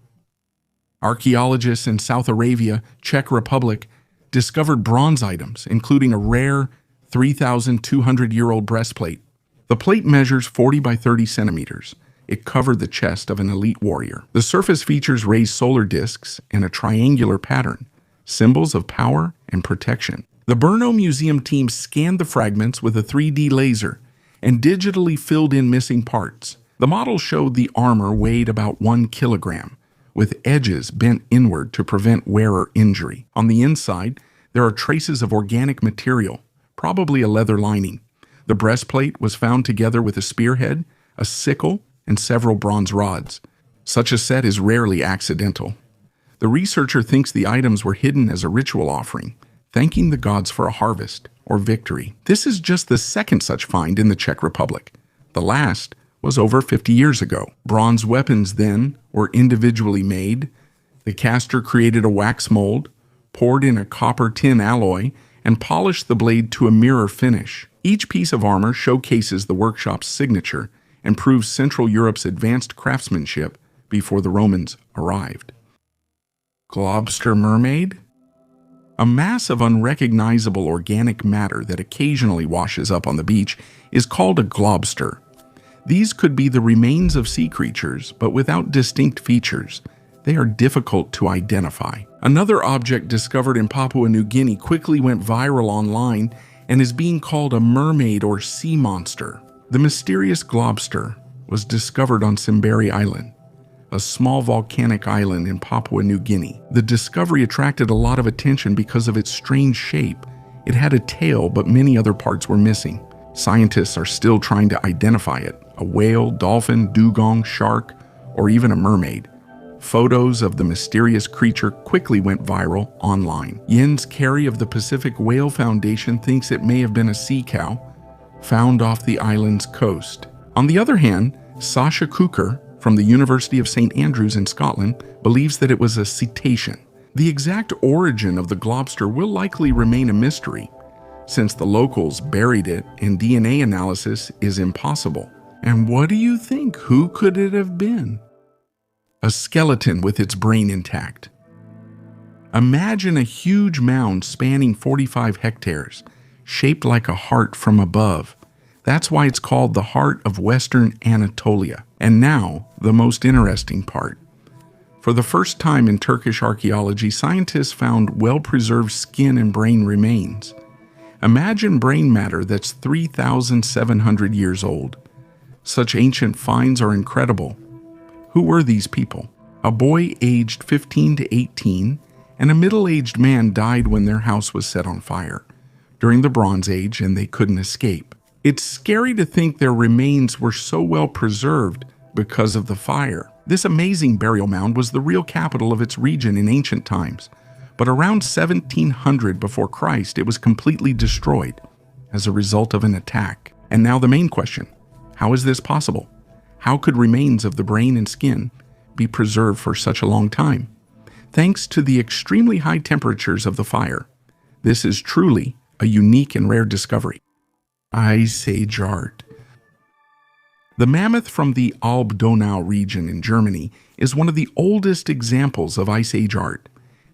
Archaeologists in South Arabia, Czech Republic, discovered bronze items, including a rare 3,200-year-old breastplate. The plate measures 40 by 30 centimeters. It covered the chest of an elite warrior. The surface features raised solar discs and a triangular pattern, symbols of power and protection. The Brno Museum team scanned the fragments with a 3D laser and digitally filled in missing parts. The model showed the armor weighed about 1 kilogram, with edges bent inward to prevent wearer injury. On the inside, there are traces of organic material, probably a leather lining. The breastplate was found together with a spearhead, a sickle, and several bronze rods. Such a set is rarely accidental. The researcher thinks the items were hidden as a ritual offering, thanking the gods for a harvest or victory. This is just the second such find in the Czech Republic. The last was over 50 years ago. Bronze weapons then were individually made. The caster created a wax mold, poured in a copper tin alloy, and polished the blade to a mirror finish. Each piece of armor showcases the workshop's signature and proves Central Europe's advanced craftsmanship before the Romans arrived. Globster mermaid? A mass of unrecognizable organic matter that occasionally washes up on the beach is called a globster. These could be the remains of sea creatures, but without distinct features. They are difficult to identify. Another object discovered in Papua New Guinea quickly went viral online and is being called a mermaid or sea monster. The mysterious globster was discovered on Simberi Island, a small volcanic island in Papua New Guinea. The discovery attracted a lot of attention because of its strange shape. It had a tail, but many other parts were missing. Scientists are still trying to identify it: a whale, dolphin, dugong, shark, or even a mermaid. Photos of the mysterious creature quickly went viral online. Jens Carey of the Pacific Whale Foundation thinks it may have been a sea cow found off the island's coast. On the other hand, Sasha Cooker from the University of St. Andrews in Scotland believes that it was a cetacean. The exact origin of the globster will likely remain a mystery, since the locals buried it and DNA analysis is impossible. And what do you think? Who could it have been? A skeleton with its brain intact. Imagine a huge mound spanning 45 hectares, shaped like a heart from above. That's why it's called the Heart of Western Anatolia. And now, the most interesting part. For the first time in Turkish archaeology, scientists found well-preserved skin and brain remains. Imagine brain matter that's 3,700 years old. Such ancient finds are incredible. Who were these people? A boy aged 15 to 18 and a middle-aged man died when their house was set on fire during the Bronze Age and they couldn't escape. It's scary to think their remains were so well preserved because of the fire. This amazing burial mound was the real capital of its region in ancient times, but around 1700 before Christ, it was completely destroyed as a result of an attack. And now the main question: how is this possible? How could remains of the brain and skin be preserved for such a long time? Thanks to the extremely high temperatures of the fire, this is truly a unique and rare discovery. Ice Age art. The mammoth from the Alb-Donau region in Germany is one of the oldest examples of Ice Age art,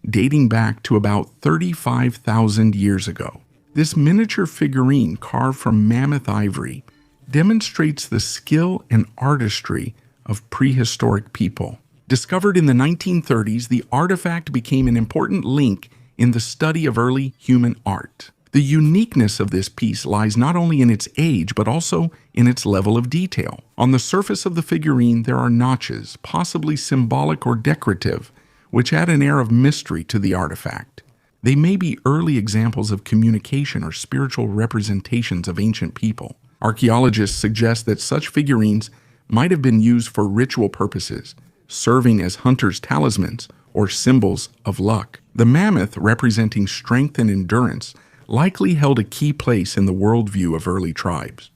dating back to about 35,000 years ago. This miniature figurine carved from mammoth ivory demonstrates the skill and artistry of prehistoric people. Discovered in the 1930s, the artifact became an important link in the study of early human art. The uniqueness of this piece lies not only in its age, but also in its level of detail. On the surface of the figurine, there are notches, possibly symbolic or decorative, which add an air of mystery to the artifact. They may be early examples of communication or spiritual representations of ancient people. Archaeologists suggest that such figurines might have been used for ritual purposes, serving as hunters' talismans or symbols of luck. The mammoth, representing strength and endurance, likely held a key place in the worldview of early tribes.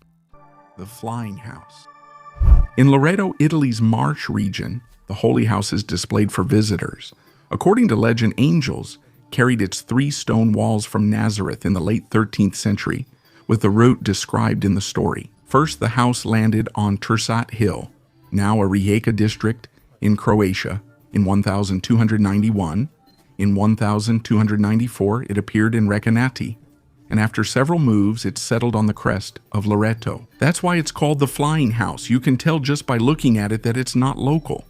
The Flying House. In Loreto, Italy's Marche region, the Holy House is displayed for visitors. According to legend, angels carried its 3 stone walls from Nazareth in the late 13th century, with the route described in the story. First, the house landed on Tursat Hill, now a Rijeka district in Croatia, in 1291. In 1294, it appeared in Recanati, and after several moves, it settled on the crest of Loreto. That's why it's called the Flying House. You can tell just by looking at it that it's not local.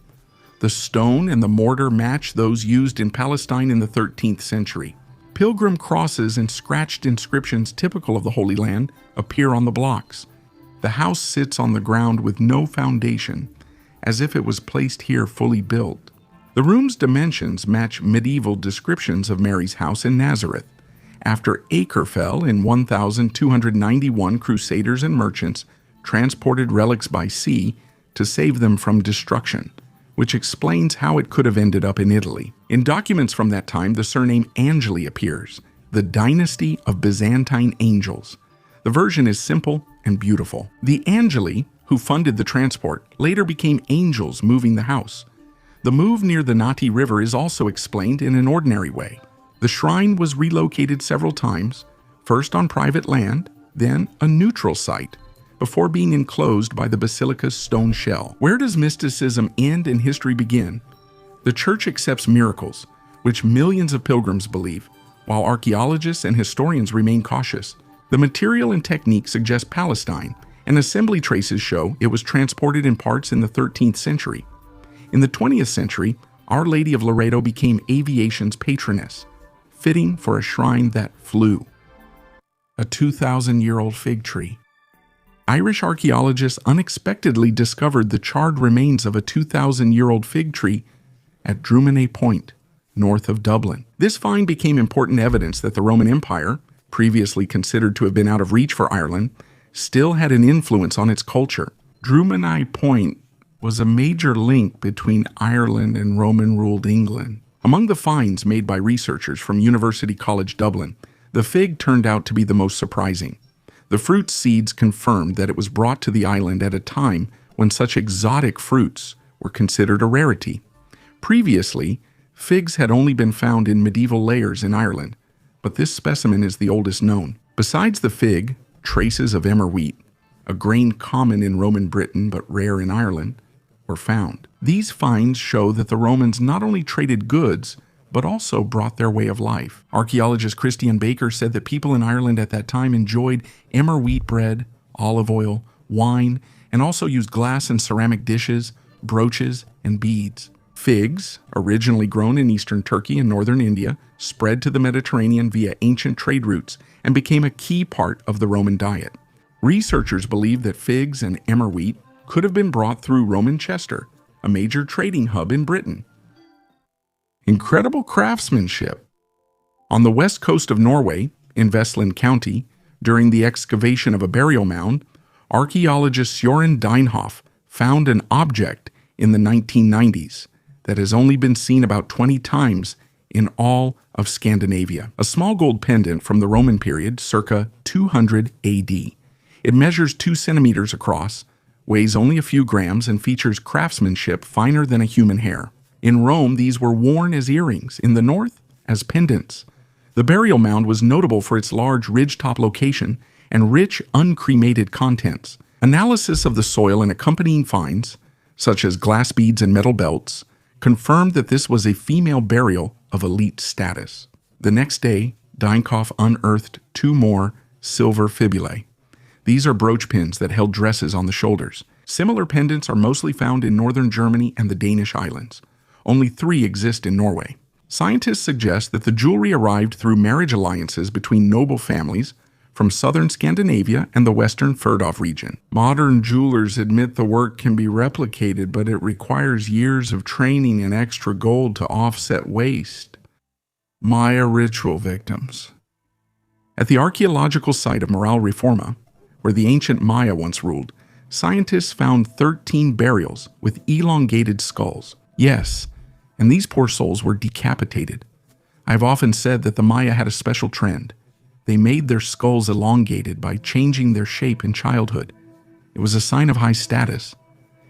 The stone and the mortar match those used in Palestine in the 13th century. Pilgrim crosses and scratched inscriptions typical of the Holy Land appear on the blocks. The house sits on the ground with no foundation, as if it was placed here fully built. The room's dimensions match medieval descriptions of Mary's house in Nazareth. After Acre fell in 1291, crusaders and merchants transported relics by sea to save them from destruction, which explains how it could have ended up in Italy. In documents from that time, the surname Angeli appears, the dynasty of Byzantine angels. The version is simple and beautiful. The Angeli, who funded the transport, later became angels moving the house. The move near the Nati River is also explained in an ordinary way. The shrine was relocated several times, first on private land, then a neutral site, before being enclosed by the basilica's stone shell. Where does mysticism end and history begin? The church accepts miracles, which millions of pilgrims believe, while archaeologists and historians remain cautious. The material and technique suggest Palestine, and assembly traces show it was transported in parts in the 13th century. In the 20th century, Our Lady of Loreto became aviation's patroness, fitting for a shrine that flew. A 2,000-year-old fig tree. Irish archaeologists unexpectedly discovered the charred remains of a 2,000-year-old fig tree at Drumane Point, north of Dublin. This find became important evidence that the Roman Empire, previously considered to have been out of reach for Ireland, still had an influence on its culture. Drumane Point was a major link between Ireland and Roman-ruled England. Among the finds made by researchers from University College Dublin, the fig turned out to be the most surprising. The fruit seeds confirmed that it was brought to the island at a time when such exotic fruits were considered a rarity. Previously, figs had only been found in medieval layers in Ireland, but this specimen is the oldest known. Besides the fig, traces of emmer wheat, a grain common in Roman Britain but rare in Ireland, were found. These finds show that the Romans not only traded goods, but also brought their way of life. Archaeologist Christian Baker said that people in Ireland at that time enjoyed emmer wheat bread, olive oil, wine, and also used glass and ceramic dishes, brooches, and beads. Figs, originally grown in eastern Turkey and northern India, spread to the Mediterranean via ancient trade routes and became a key part of the Roman diet. Researchers believe that figs and emmer wheat could have been brought through Roman Chester, a major trading hub in Britain. Incredible craftsmanship. On the west coast of Norway, in Vestland County, during the excavation of a burial mound, archaeologist Søren Deinhoff found an object in the 1990s that has only been seen about 20 times in all of Scandinavia. A small gold pendant from the Roman period, circa 200 AD. It measures 2 centimeters across, weighs only a few grams, and features craftsmanship finer than a human hair. In Rome, these were worn as earrings, in the north as pendants. The burial mound was notable for its large ridgetop location and rich uncremated contents. Analysis of the soil and accompanying finds, such as glass beads and metal belts, confirmed that this was a female burial of elite status. The next day, Deinhoff unearthed 2 more silver fibulae. These are brooch pins that held dresses on the shoulders. Similar pendants are mostly found in northern Germany and the Danish islands. Only 3 exist in Norway. Scientists suggest that the jewelry arrived through marriage alliances between noble families from southern Scandinavia and the western Furdov region. Modern jewelers admit the work can be replicated, but it requires years of training and extra gold to offset waste. Maya ritual victims. At the archaeological site of Moral Reforma, where the ancient Maya once ruled, scientists found 13 burials with elongated skulls. Yes, and these poor souls were decapitated. I have often said that the Maya had a special trend. They made their skulls elongated by changing their shape in childhood. It was a sign of high status,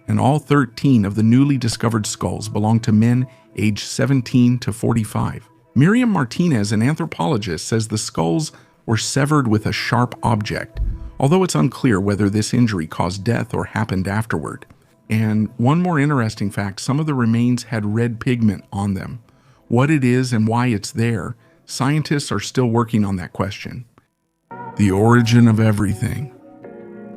and all 13 of the newly discovered skulls belonged to men aged 17 to 45. Miriam Martinez, an anthropologist, says the skulls were severed with a sharp object, although it's unclear whether this injury caused death or happened afterward. And one more interesting fact, some of the remains had red pigment on them. What it is and why it's there, scientists are still working on that question. The origin of everything.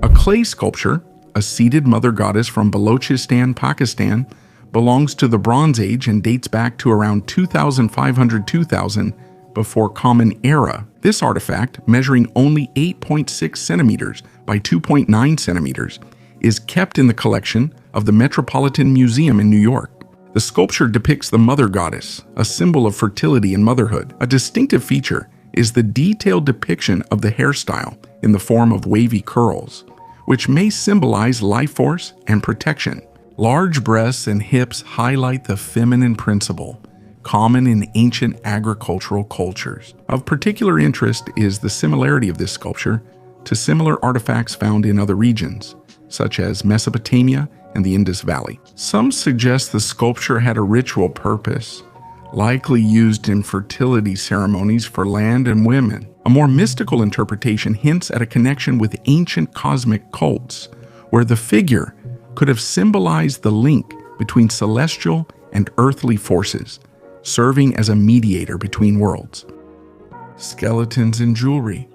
A clay sculpture, a seated mother goddess from Balochistan, Pakistan, belongs to the Bronze Age and dates back to around 2500-2000 before Common Era. This artifact, measuring only 8.6 centimeters by 2.9 centimeters, is kept in the collection of the Metropolitan Museum in New York. The sculpture depicts the mother goddess, a symbol of fertility and motherhood. A distinctive feature is the detailed depiction of the hairstyle in the form of wavy curls, which may symbolize life force and protection. Large breasts and hips highlight the feminine principle, common in ancient agricultural cultures. Of particular interest is the similarity of this sculpture to similar artifacts found in other regions, such as Mesopotamia and the Indus Valley. Some suggest the sculpture had a ritual purpose, likely used in fertility ceremonies for land and women. A more mystical interpretation hints at a connection with ancient cosmic cults, where the figure could have symbolized the link between celestial and earthly forces, serving as a mediator between worlds. Skeletons and jewelry.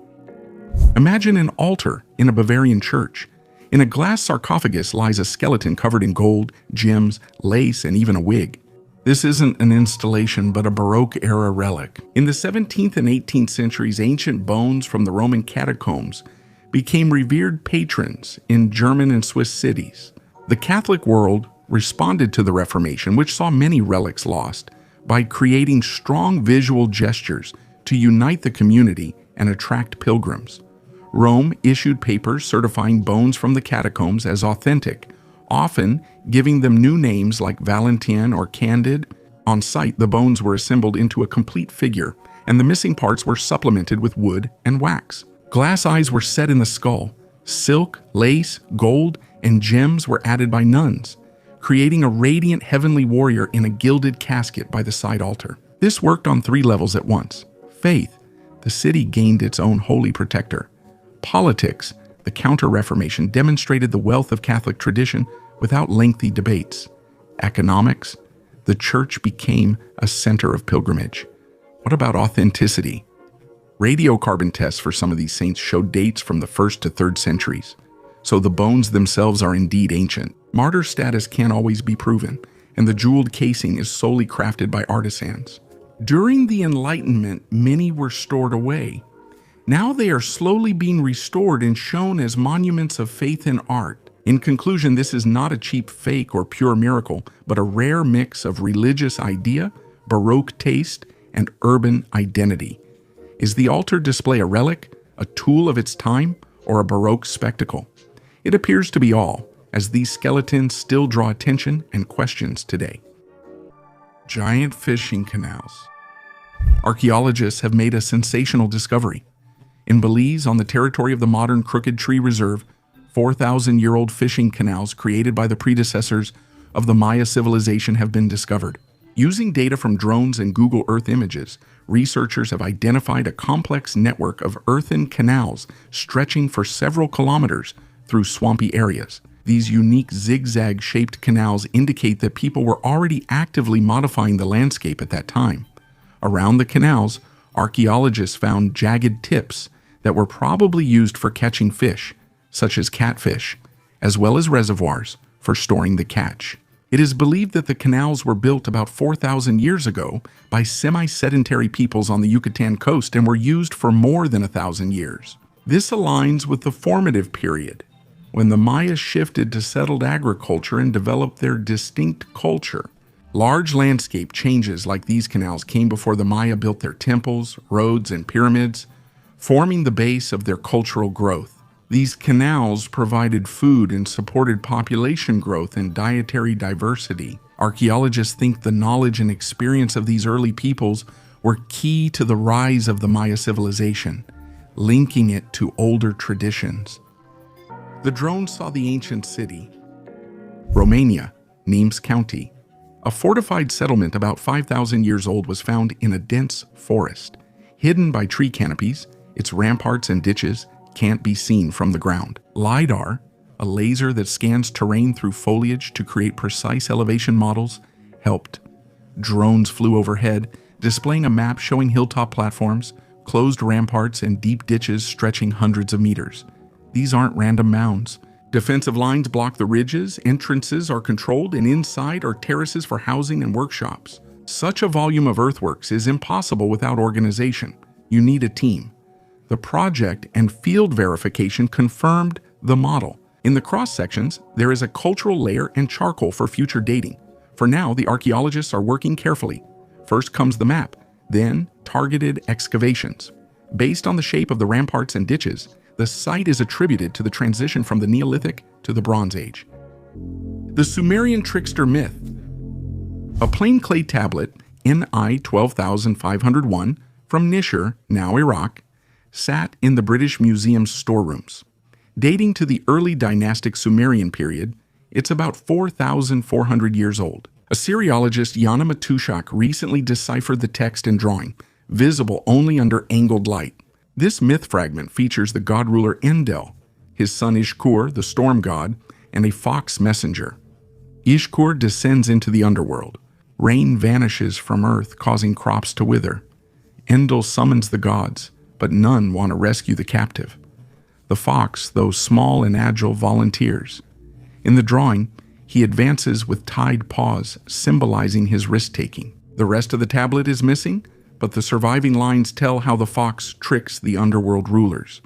Imagine an altar in a Bavarian church. In a glass sarcophagus lies a skeleton covered in gold, gems, lace, and even a wig. This isn't an installation, but a Baroque-era relic. In the 17th and 18th centuries, ancient bones from the Roman catacombs became revered patrons in German and Swiss cities. The Catholic world responded to the Reformation, which saw many relics lost, by creating strong visual gestures to unite the community and attract pilgrims. Rome issued papers certifying bones from the catacombs as authentic, often giving them new names like Valentin or Candid. On site, the bones were assembled into a complete figure, and the missing parts were supplemented with wood and wax. Glass eyes were set in the skull. Silk, lace, gold, and gems were added by nuns, creating a radiant heavenly warrior in a gilded casket by the side altar. This worked on 3 levels at once. Faith, the city gained its own holy protector. Politics, the Counter-Reformation demonstrated the wealth of Catholic tradition without lengthy debates. Economics, the church became a center of pilgrimage. What about authenticity? Radiocarbon tests for some of these saints showed dates from the 1st to 3rd centuries, so the bones themselves are indeed ancient. Martyr status can't always be proven, and the jeweled casing is solely crafted by artisans. During the Enlightenment, many were stored away. Now they are slowly being restored and shown as monuments of faith and art. In conclusion, this is not a cheap fake or pure miracle, but a rare mix of religious idea, Baroque taste, and urban identity. Is the altar display a relic, a tool of its time, or a Baroque spectacle? It appears to be all, as these skeletons still draw attention and questions today. Giant fishing canals. Archaeologists have made a sensational discovery. In Belize, on the territory of the modern Crooked Tree Reserve, 4,000-year-old fishing canals created by the predecessors of the Maya civilization have been discovered. Using data from drones and Google Earth images, researchers have identified a complex network of earthen canals stretching for several kilometers through swampy areas. These unique zigzag-shaped canals indicate that people were already actively modifying the landscape at that time. Around the canals, archaeologists found jagged tips that were probably used for catching fish, such as catfish, as well as reservoirs for storing the catch. It is believed that the canals were built about 4,000 years ago by semi-sedentary peoples on the Yucatan coast and were used for more than 1,000 years. This aligns with the formative period, when the Maya shifted to settled agriculture and developed their distinct culture. Large landscape changes like these canals came before the Maya built their temples, roads, and pyramids, forming the base of their cultural growth. These canals provided food and supported population growth and dietary diversity. Archaeologists think the knowledge and experience of these early peoples were key to the rise of the Maya civilization, linking it to older traditions. The drone saw the ancient city, Romania, Nimes County. A fortified settlement about 5,000 years old was found in a dense forest. Hidden by tree canopies, its ramparts and ditches can't be seen from the ground. LiDAR, a laser that scans terrain through foliage to create precise elevation models, helped. Drones flew overhead, displaying a map showing hilltop platforms, closed ramparts, and deep ditches stretching hundreds of meters. These aren't random mounds. Defensive lines block the ridges, entrances are controlled, and inside are terraces for housing and workshops. Such a volume of earthworks is impossible without organization. You need a team. The project and field verification confirmed the model. In the cross-sections, there is a cultural layer and charcoal for future dating. For now, the archaeologists are working carefully. First comes the map, then targeted excavations. Based on the shape of the ramparts and ditches, the site is attributed to the transition from the Neolithic to the Bronze Age. The Sumerian trickster myth. A plain clay tablet, NI 12501, from Nishir, now Iraq, sat in the British Museum's storerooms. Dating to the early dynastic Sumerian period, it's about 4,400 years old. Assyriologist Yana Matushak recently deciphered the text and drawing, visible only under angled light. This myth fragment features the god ruler Endel, his son Ishkur, the storm god, and a fox messenger. Ishkur descends into the underworld. Rain vanishes from earth, causing crops to wither. Endel summons the gods, but none want to rescue the captive. The fox, though small and agile, volunteers. In the drawing, he advances with tied paws, symbolizing his risk-taking. The rest of the tablet is missing, but the surviving lines tell how the fox tricks the underworld rulers.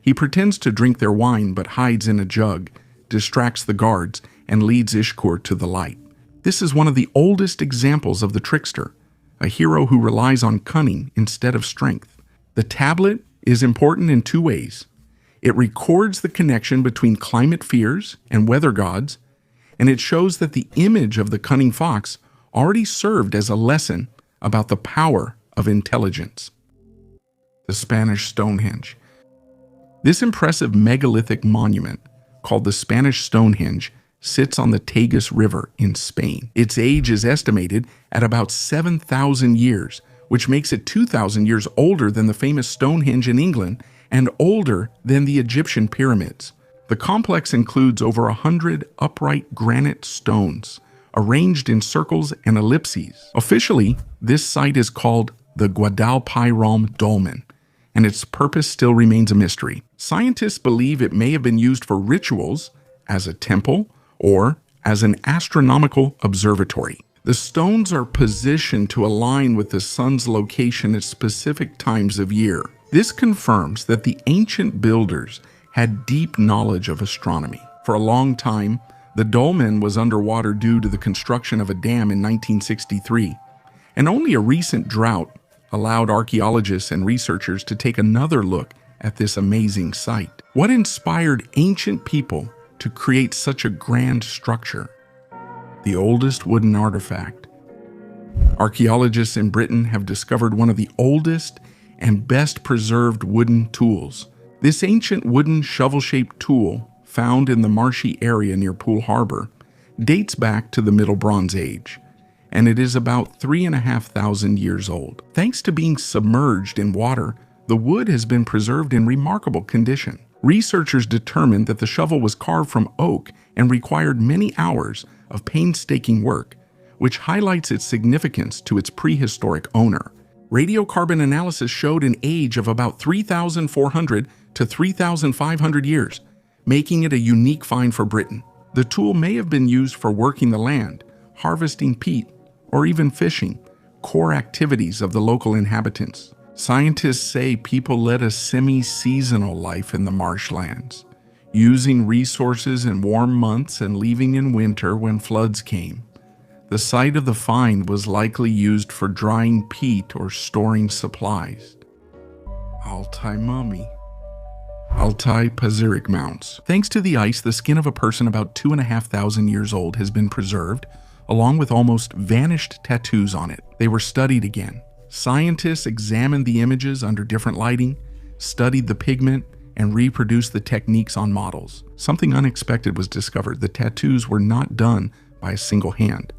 He pretends to drink their wine but hides in a jug, distracts the guards, and leads Ishkur to the light. This is one of the oldest examples of the trickster, a hero who relies on cunning instead of strength. The tablet is important in two ways. It records the connection between climate fears and weather gods, and it shows that the image of the cunning fox already served as a lesson about the power of intelligence. The Spanish Stonehenge. This impressive megalithic monument, called the Spanish Stonehenge, sits on the Tagus River in Spain. Its age is estimated at about 7,000 years, which makes it 2,000 years older than the famous Stonehenge in England and older than the Egyptian pyramids. The complex includes over 100 upright granite stones, arranged in circles and ellipses. Officially, this site is called the Guadalpiralm Dolmen, and its purpose still remains a mystery. Scientists believe it may have been used for rituals, as a temple, or as an astronomical observatory. The stones are positioned to align with the sun's location at specific times of year. This confirms that the ancient builders had deep knowledge of astronomy. For a long time, the dolmen was underwater due to the construction of a dam in 1963, and only a recent drought allowed archaeologists and researchers to take another look at this amazing site. What inspired ancient people to create such a grand structure? The oldest wooden artifact. Archaeologists in Britain have discovered one of the oldest and best preserved wooden tools. This ancient wooden shovel-shaped tool, found in the marshy area near Poole Harbor, dates back to the Middle Bronze Age, and it is about 3,500 years old. Thanks to being submerged in water, the wood has been preserved in remarkable condition. Researchers determined that the shovel was carved from oak and required many hours of painstaking work, which highlights its significance to its prehistoric owner. Radiocarbon analysis showed an age of about 3,400 to 3,500 years, making it a unique find for Britain. The tool may have been used for working the land, harvesting peat, or even fishing, core activities of the local inhabitants. Scientists say people led a semi-seasonal life in the marshlands, using resources in warm months and leaving in winter when floods came. The site of the find was likely used for drying peat or storing supplies. Altai mummy. Altai Pazyryk mounts. Thanks to the ice, the skin of a person about 2,500 years old has been preserved, along with almost vanished tattoos on it. They were studied again. Scientists examined the images under different lighting, studied the pigment, and reproduced the techniques on models. Something unexpected was discovered. The tattoos were not done by a single hand.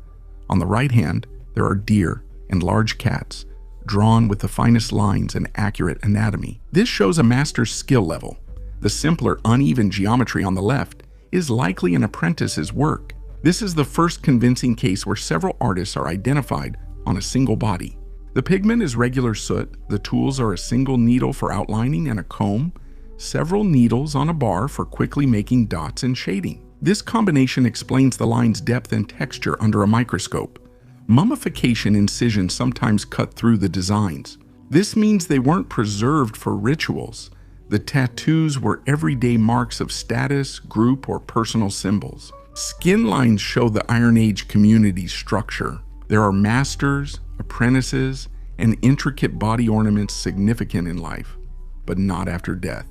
On the right hand, there are deer and large cats, drawn with the finest lines and accurate anatomy. This shows a master's skill level. The simpler, uneven geometry on the left is likely an apprentice's work. This is the first convincing case where several artists are identified on a single body. The pigment is regular soot, the tools are a single needle for outlining and a comb, several needles on a bar for quickly making dots and shading. This combination explains the line's depth and texture under a microscope. Mummification incisions sometimes cut through the designs. This means they weren't preserved for rituals. The tattoos were everyday marks of status, group, or personal symbols. Skin lines show the Iron Age community's structure. There are masters, apprentices, and intricate body ornaments significant in life, but not after death.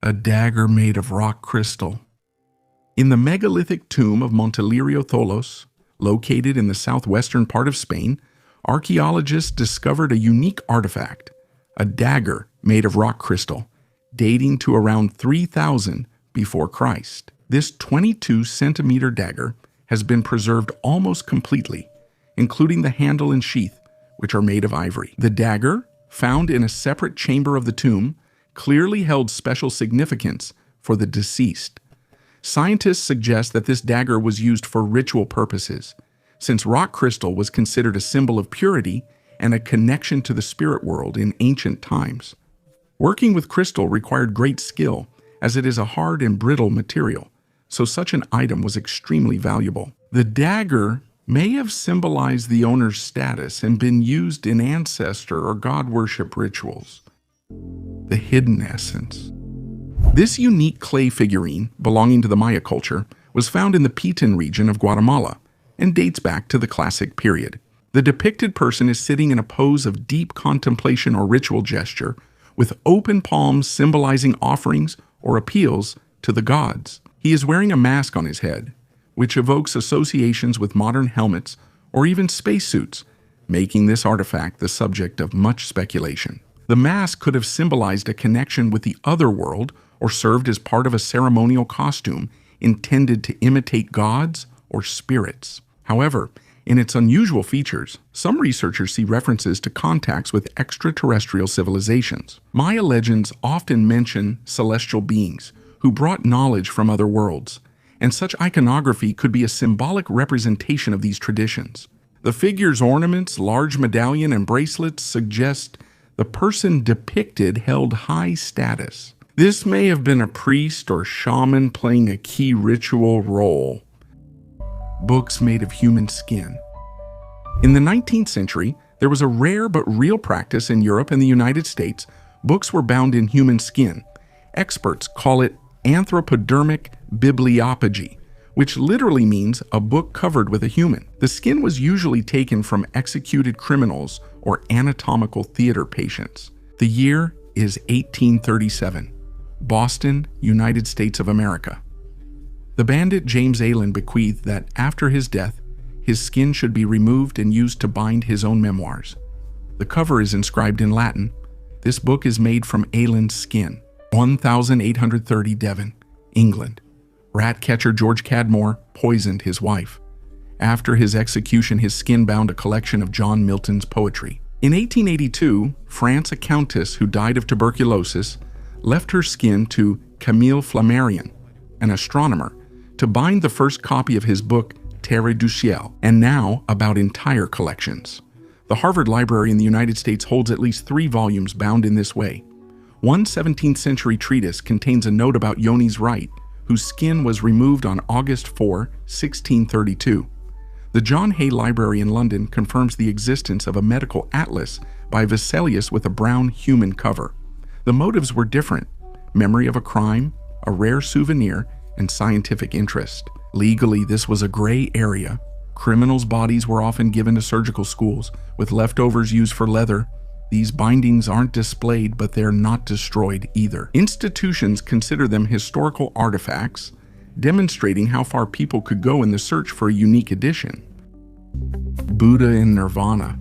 A dagger made of rock crystal. In the megalithic tomb of Montelirio Tholos, located in the southwestern part of Spain, archaeologists discovered a unique artifact, a dagger made of rock crystal, dating to around 3000 before Christ. This 22-centimeter dagger has been preserved almost completely, including the handle and sheath, which are made of ivory. The dagger, found in a separate chamber of the tomb, clearly held special significance for the deceased. Scientists suggest that this dagger was used for ritual purposes, since rock crystal was considered a symbol of purity and a connection to the spirit world in ancient times. Working with crystal required great skill, as it is a hard and brittle material, so such an item was extremely valuable. The dagger may have symbolized the owner's status and been used in ancestor or god worship rituals. The hidden essence. This unique clay figurine, belonging to the Maya culture, was found in the Piton region of Guatemala and dates back to the Classic period. The depicted person is sitting in a pose of deep contemplation or ritual gesture, with open palms symbolizing offerings or appeals to the gods. He is wearing a mask on his head, which evokes associations with modern helmets or even spacesuits, making this artifact the subject of much speculation. The mask could have symbolized a connection with the other world or served as part of a ceremonial costume intended to imitate gods or spirits. However, in its unusual features, some researchers see references to contacts with extraterrestrial civilizations. Maya legends often mention celestial beings who brought knowledge from other worlds, and such iconography could be a symbolic representation of these traditions. The figure's ornaments, large medallion, and bracelets suggest the person depicted held high status. This may have been a priest or shaman playing a key ritual role. Books made of human skin. In the 19th century, there was a rare but real practice in Europe and the United States. Books were bound in human skin. Experts call it anthropodermic bibliopagy, which literally means a book covered with a human. The skin was usually taken from executed criminals or anatomical theater patients. The year is 1837, Boston, United States of America. The bandit James Allen bequeathed that after his death, his skin should be removed and used to bind his own memoirs. The cover is inscribed in Latin. This book is made from Allen's skin. 1830 Devon, England. Rat catcher George Cadmore poisoned his wife. After his execution, his skin bound a collection of John Milton's poetry. In 1882, France, a countess who died of tuberculosis, left her skin to Camille Flammarion, an astronomer, to bind the first copy of his book Terre du Ciel, and now about entire collections. The Harvard Library in the United States holds at least 3 volumes bound in this way. One 17th century treatise contains a note about Yoni's rite, whose skin was removed on August 4, 1632. The John Hay Library in London confirms the existence of a medical atlas by Vesalius with a brown human cover. The motives were different: memory of a crime, a rare souvenir, and scientific interest. Legally, this was a gray area. Criminals' bodies were often given to surgical schools, with leftovers used for leather. These bindings aren't displayed, but they're not destroyed either. Institutions consider them historical artifacts, demonstrating how far people could go in the search for a unique edition. Buddha in Nirvana.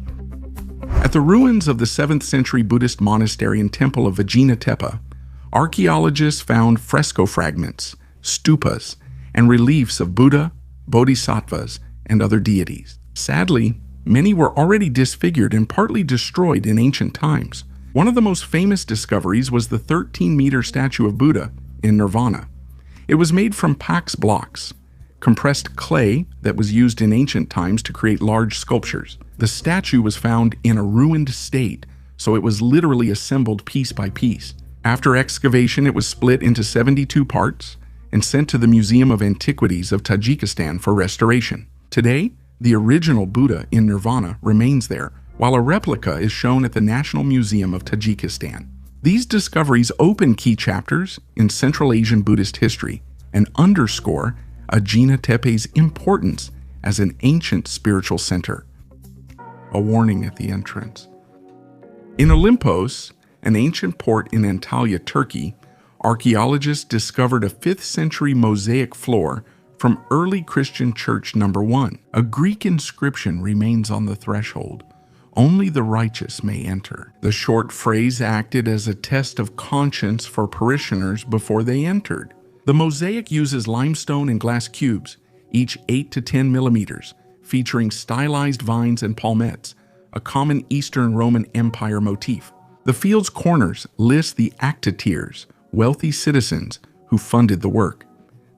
At the ruins of the 7th century Buddhist monastery and temple of Vajinatepa, archaeologists found fresco fragments, stupas, and reliefs of Buddha, bodhisattvas, and other deities. Sadly, many were already disfigured and partly destroyed in ancient times. One of the most famous discoveries was the 13-meter statue of Buddha in Nirvana. It was made from Pax blocks, compressed clay that was used in ancient times to create large sculptures. The statue was found in a ruined state, so it was literally assembled piece by piece. After excavation, it was split into 72 parts and sent to the Museum of Antiquities of Tajikistan for restoration. Today, the original Buddha in Nirvana remains there, while a replica is shown at the National Museum of Tajikistan. These discoveries open key chapters in Central Asian Buddhist history and underscore Ajinatepe's importance as an ancient spiritual center. A warning at the entrance. In Olympos, an ancient port in Antalya, Turkey, archaeologists discovered a 5th century mosaic floor from early Christian church number 1. A Greek inscription remains on the threshold: "Only the righteous may enter." The short phrase acted as a test of conscience for parishioners before they entered. The mosaic uses limestone and glass cubes, each 8 to 10 millimeters, featuring stylized vines and palmettes, a common Eastern Roman Empire motif. The field's corners list the actiteers, wealthy citizens who funded the work.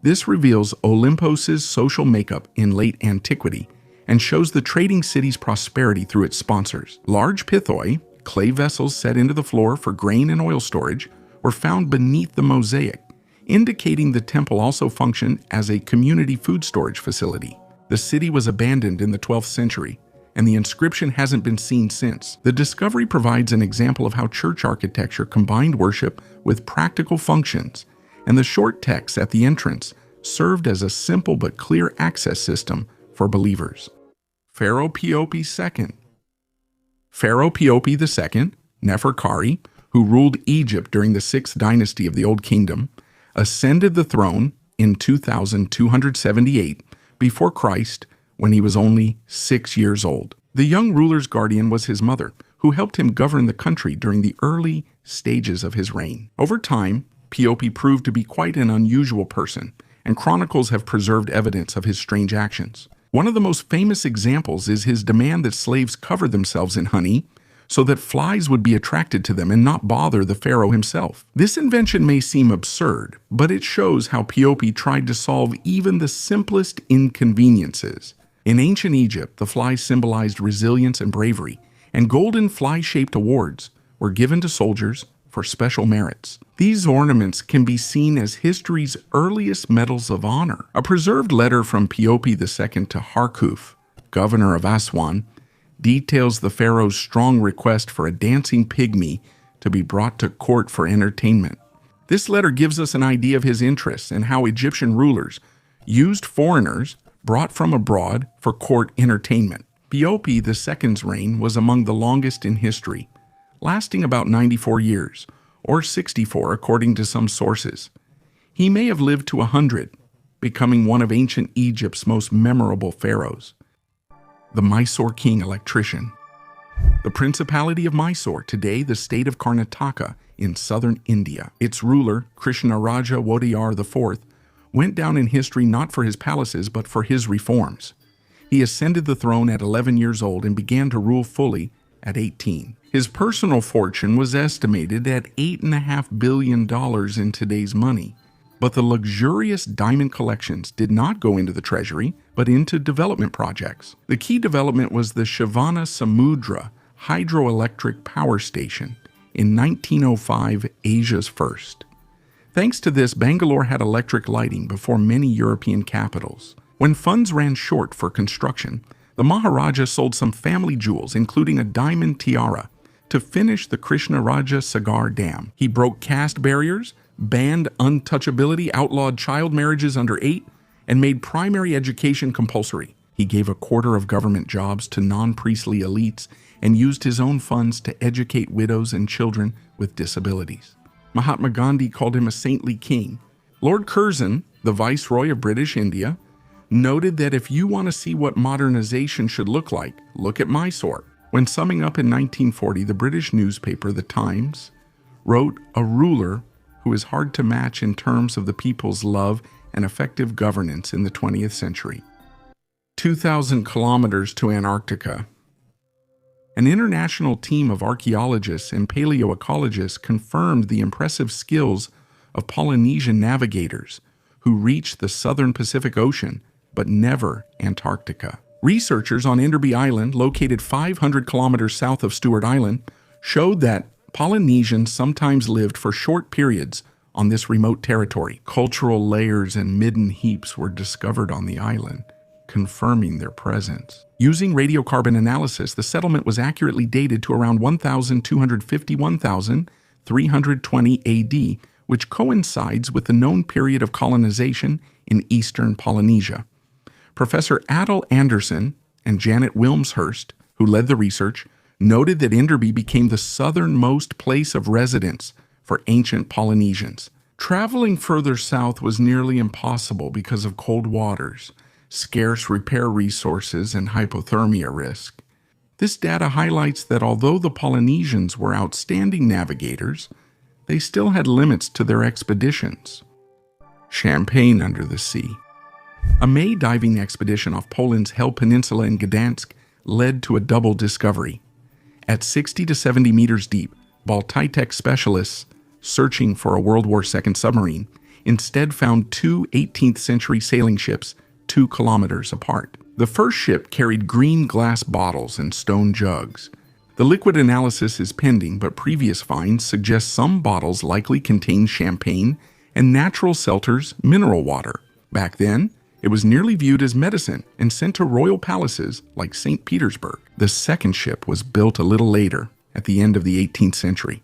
This reveals Olympos's social makeup in late antiquity and shows the trading city's prosperity through its sponsors. Large pithoi, clay vessels set into the floor for grain and oil storage, were found beneath the mosaic, indicating the temple also functioned as a community food storage facility. The city was abandoned in the 12th century, and the inscription hasn't been seen since. The discovery provides an example of how church architecture combined worship with practical functions, and the short text at the entrance served as a simple but clear access system for believers. Pharaoh Piopi II. Pharaoh Piopi II, Neferkari, who ruled Egypt during the 6th dynasty of the Old Kingdom, ascended the throne in 2278 before Christ when he was only 6 years old. The young ruler's guardian was his mother, who helped him govern the country during the early stages of his reign. Over time, Piopi proved to be quite an unusual person, and chronicles have preserved evidence of his strange actions. One of the most famous examples is his demand that slaves cover themselves in honey so that flies would be attracted to them and not bother the pharaoh himself. This invention may seem absurd, but it shows how Piopi tried to solve even the simplest inconveniences. In ancient Egypt, the fly symbolized resilience and bravery, and golden fly-shaped awards were given to soldiers for special merits. These ornaments can be seen as history's earliest medals of honor. A preserved letter from Piopi II to Harkuf, governor of Aswan, details the pharaoh's strong request for a dancing pygmy to be brought to court for entertainment. This letter gives us an idea of his interests and how Egyptian rulers used foreigners brought from abroad for court entertainment. Piopi II's reign was among the longest in history, lasting about 94 years, or 64 according to some sources. He may have lived to 100, becoming one of ancient Egypt's most memorable pharaohs. The Mysore king electrician. The Principality of Mysore, today the state of Karnataka in southern India. Its ruler, Krishnaraja Wodeyar IV, went down in history not for his palaces but for his reforms. He ascended the throne at 11 years old and began to rule fully at 18. His personal fortune was estimated at $8.5 billion in today's money. But the luxurious diamond collections did not go into the treasury, but into development projects. The key development was the Shivana Samudra hydroelectric power station in 1905, Asia's first. Thanks to this, Bangalore had electric lighting before many European capitals. When funds ran short for construction, the Maharaja sold some family jewels, including a diamond tiara, to finish the Krishnaraja Sagar Dam. He broke caste barriers, banned untouchability, outlawed child marriages under 8, and made primary education compulsory. He gave a quarter of government jobs to non-priestly elites and used his own funds to educate widows and children with disabilities. Mahatma Gandhi called him a saintly king. Lord Curzon, the Viceroy of British India, noted that if you want to see what modernization should look like, look at Mysore. When summing up in 1940, the British newspaper The Times wrote, "A ruler who is hard to match in terms of the people's love and effective governance in the 20th century." 2,000 kilometers to Antarctica. An international team of archaeologists and paleoecologists confirmed the impressive skills of Polynesian navigators who reached the southern Pacific Ocean, but never Antarctica. Researchers on Enderby Island, located 500 kilometers south of Stewart Island, showed that Polynesians sometimes lived for short periods on this remote territory. Cultural layers and midden heaps were discovered on the island, confirming their presence. Using radiocarbon analysis, the settlement was accurately dated to around 1,250–1,320 AD, which coincides with the known period of colonization in eastern Polynesia. Professor Adel Anderson and Janet Wilmshurst, who led the research, noted that Enderby became the southernmost place of residence for ancient Polynesians. Traveling further south was nearly impossible because of cold waters, scarce repair resources, and hypothermia risk. This data highlights that although the Polynesians were outstanding navigators, they still had limits to their expeditions. Champagne under the sea. A May diving expedition off Poland's Hel Peninsula in Gdansk led to a double discovery. At 60 to 70 meters deep, Baltitech specialists, searching for a World War II submarine, instead found two 18th century sailing ships 2 kilometers apart. The first ship carried green glass bottles and stone jugs. The liquid analysis is pending, but previous finds suggest some bottles likely contained champagne and natural seltzer's mineral water. Back then, it was nearly viewed as medicine and sent to royal palaces like St. Petersburg. The second ship was built a little later, at the end of the 18th century.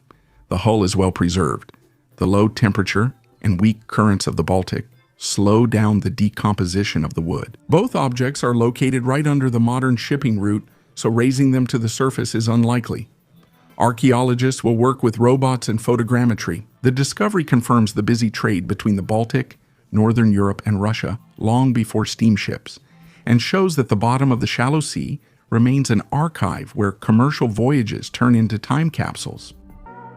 The hull is well preserved. The low temperature and weak currents of the Baltic slow down the decomposition of the wood. Both objects are located right under the modern shipping route, so raising them to the surface is unlikely. Archaeologists will work with robots and photogrammetry. The discovery confirms the busy trade between the Baltic, Northern Europe, and Russia long before steamships, and shows that the bottom of the shallow sea remains an archive where commercial voyages turn into time capsules.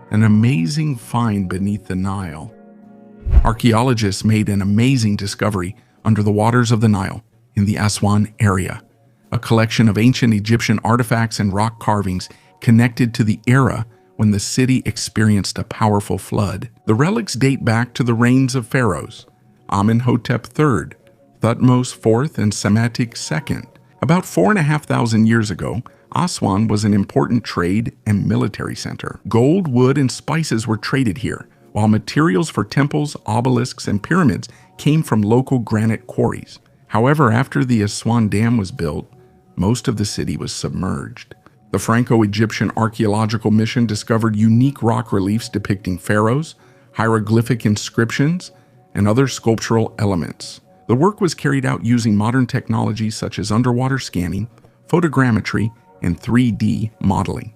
An amazing find beneath the Nile. Archaeologists made an amazing discovery under the waters of the Nile in the Aswan area, a collection of ancient Egyptian artifacts and rock carvings connected to the era when the city experienced a powerful flood. The relics date back to the reigns of pharaohs, Amenhotep III, Thutmose IV, and Psamathe II. About 4,500 years ago, Aswan was an important trade and military center. Gold, wood, and spices were traded here, while materials for temples, obelisks, and pyramids came from local granite quarries. However, after the Aswan Dam was built, most of the city was submerged. The Franco-Egyptian Archaeological Mission discovered unique rock reliefs depicting pharaohs, hieroglyphic inscriptions, and other sculptural elements. The work was carried out using modern technologies such as underwater scanning, photogrammetry, and 3D modeling.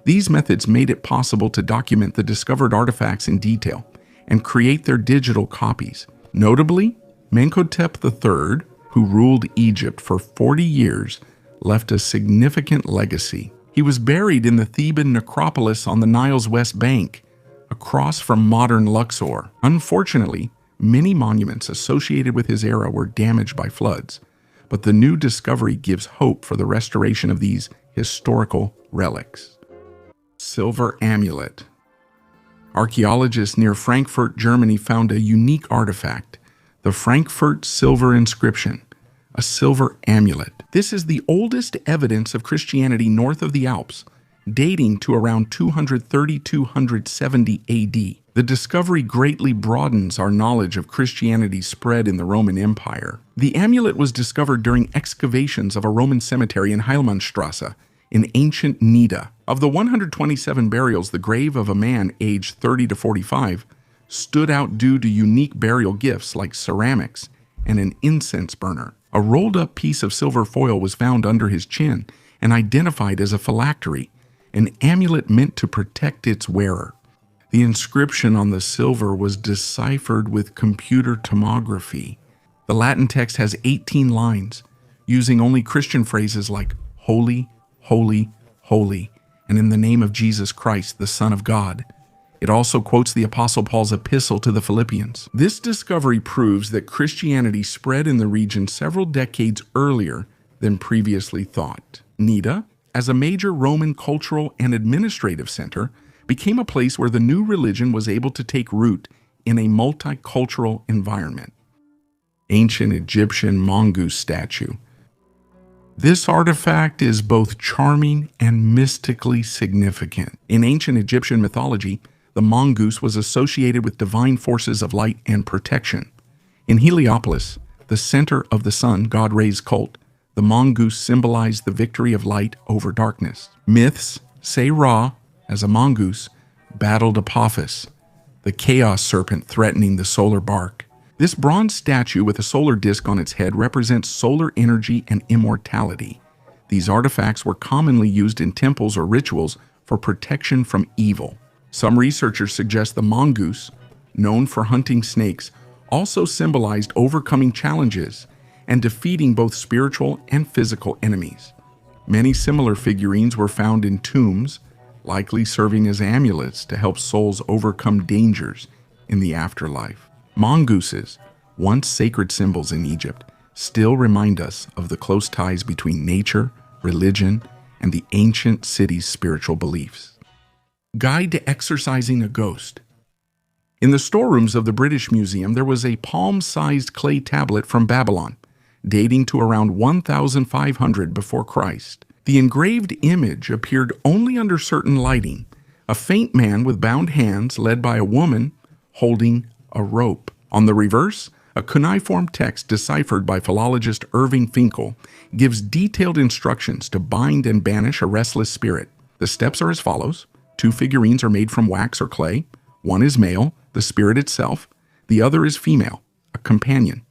These methods made it possible to document the discovered artifacts in detail and create their digital copies. Notably, Menhotep III, who ruled Egypt for 40 years, left a significant legacy. He was buried in the Theban necropolis on the Nile's west bank, across from modern Luxor. Unfortunately, many monuments associated with his era were damaged by floods, but the new discovery gives hope for the restoration of these historical relics. Silver amulet. Archaeologists near Frankfurt, Germany found a unique artifact, the Frankfurt silver inscription, a silver amulet. This is the oldest evidence of Christianity north of the Alps dating to around 230–270 AD. The discovery greatly broadens our knowledge of Christianity's spread in the Roman Empire. The amulet was discovered during excavations of a Roman cemetery in Heilmannstrasse in ancient Nida. Of the 127 burials, the grave of a man aged 30 to 45 stood out due to unique burial gifts like ceramics and an incense burner. A rolled-up piece of silver foil was found under his chin and identified as a phylactery, an amulet meant to protect its wearer. The inscription on the silver was deciphered with computer tomography. The Latin text has 18 lines, using only Christian phrases like holy, holy, holy, and in the name of Jesus Christ, the Son of God. It also quotes the Apostle Paul's epistle to the Philippians. This discovery proves that Christianity spread in the region several decades earlier than previously thought. Nida, as a major Roman cultural and administrative center, became a place where the new religion was able to take root in a multicultural environment. Ancient Egyptian mongoose statue. This artifact is both charming and mystically significant. In ancient Egyptian mythology, the mongoose was associated with divine forces of light and protection. In Heliopolis, the center of the sun god Ra's cult, the mongoose symbolized the victory of light over darkness. Myths say Ra, as a mongoose, battled Apophis, the chaos serpent threatening the solar bark. This bronze statue with a solar disk on its head represents solar energy and immortality. These artifacts were commonly used in temples or rituals for protection from evil. Some researchers suggest the mongoose, known for hunting snakes, also symbolized overcoming challenges and defeating both spiritual and physical enemies. Many similar figurines were found in tombs, likely serving as amulets to help souls overcome dangers in the afterlife. Mongooses, once sacred symbols in Egypt, still remind us of the close ties between nature, religion, and the ancient city's spiritual beliefs. Guide to Exorcising a Ghost. In the storerooms of the British Museum, there was a palm-sized clay tablet from Babylon, dating to around 1500 before Christ. The engraved image appeared only under certain lighting, a faint man with bound hands led by a woman holding a rope. On the reverse, a cuneiform text deciphered by philologist Irving Finkel gives detailed instructions to bind and banish a restless spirit. The steps are as follows. 2 figurines are made from wax or clay. One is male, the spirit itself. The other is female, a companion.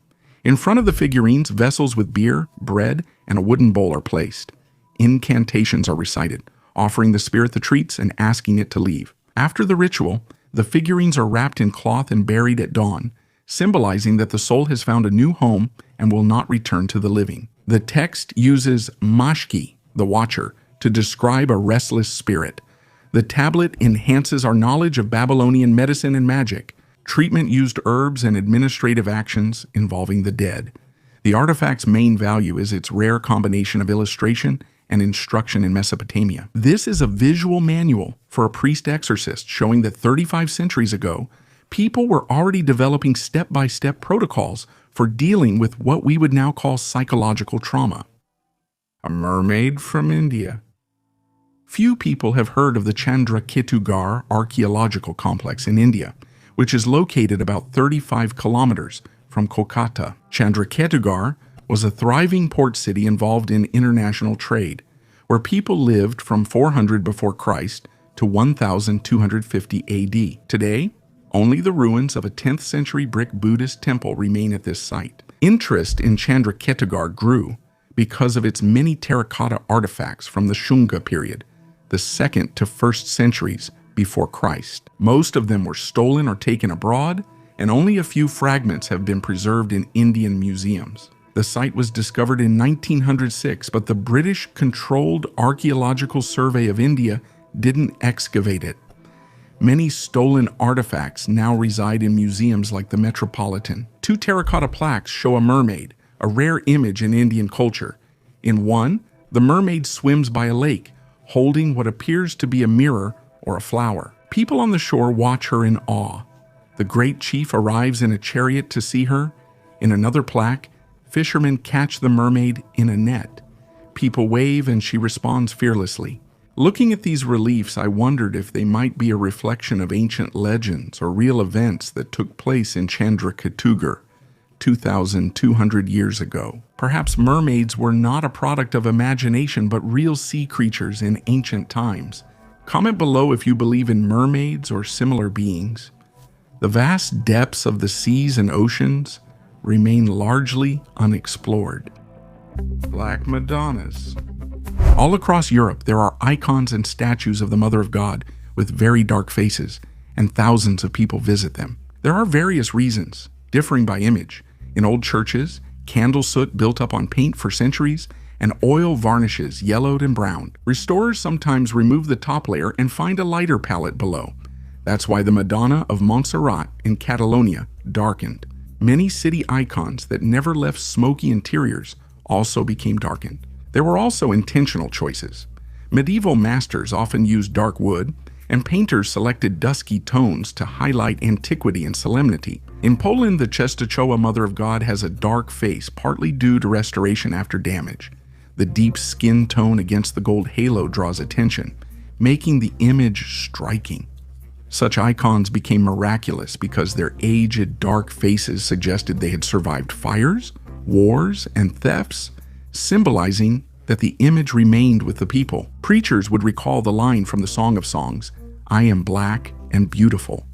In front of the figurines, vessels with beer, bread, and a wooden bowl are placed. Incantations are recited, offering the spirit the treats and asking it to leave. After the ritual, the figurines are wrapped in cloth and buried at dawn, symbolizing that the soul has found a new home and will not return to the living. The text uses mashki, the watcher, to describe a restless spirit. The tablet enhances our knowledge of Babylonian medicine and magic. Treatment used herbs and administrative actions involving the dead. The artifact's main value is its rare combination of illustration and instruction in Mesopotamia. This is a visual manual for a priest exorcist showing that 35 centuries ago, people were already developing step-by-step protocols for dealing with what we would now call psychological trauma. A mermaid from India. Few people have heard of the Chandrakitugarh archaeological complex in India, which is located about 35 kilometers from Kolkata. Chandrakitugarh was a thriving port city involved in international trade, where people lived from 400 before Christ to 1250 AD. Today, only the ruins of a 10th century brick Buddhist temple remain at this site. Interest in Chandrakitugarh grew because of its many terracotta artifacts from the Shunga period, the 2nd to 1st centuries before Christ. Most of them were stolen or taken abroad, and only a few fragments have been preserved in Indian museums. The site was discovered in 1906, but the British-controlled Archaeological Survey of India didn't excavate it. Many stolen artifacts now reside in museums like the Metropolitan. 2 terracotta plaques show a mermaid, a rare image in Indian culture. In one, the mermaid swims by a lake, holding what appears to be a mirror or a flower. People on the shore watch her in awe. The great chief arrives in a chariot to see her. In another plaque, fishermen catch the mermaid in a net. People wave and she responds fearlessly, Looking at these reliefs, I wondered if they might be a reflection of ancient legends or real events that took place in Chandraketugarh 2,200 years ago. Perhaps mermaids were not a product of imagination but real sea creatures in ancient times. Comment below if you believe in mermaids or similar beings. The vast depths of the seas and oceans remain largely unexplored. Black Madonnas. All across Europe, there are icons and statues of the Mother of God with very dark faces, and thousands of people visit them. There are various reasons, differing by image. In old churches, candle soot built up on paint for centuries, and oil varnishes yellowed and browned. Restorers sometimes remove the top layer and find a lighter palette below. That's why the Madonna of Montserrat in Catalonia darkened. Many city icons that never left smoky interiors also became darkened. There were also intentional choices. Medieval masters often used dark wood, and painters selected dusky tones to highlight antiquity and solemnity. In Poland, the Częstochowa Mother of God has a dark face, partly due to restoration after damage. The deep skin tone against the gold halo draws attention, making the image striking. Such icons became miraculous because their aged, dark faces suggested they had survived fires, wars, and thefts, symbolizing that the image remained with the people. Preachers would recall the line from the Song of Songs, "I am black and beautiful."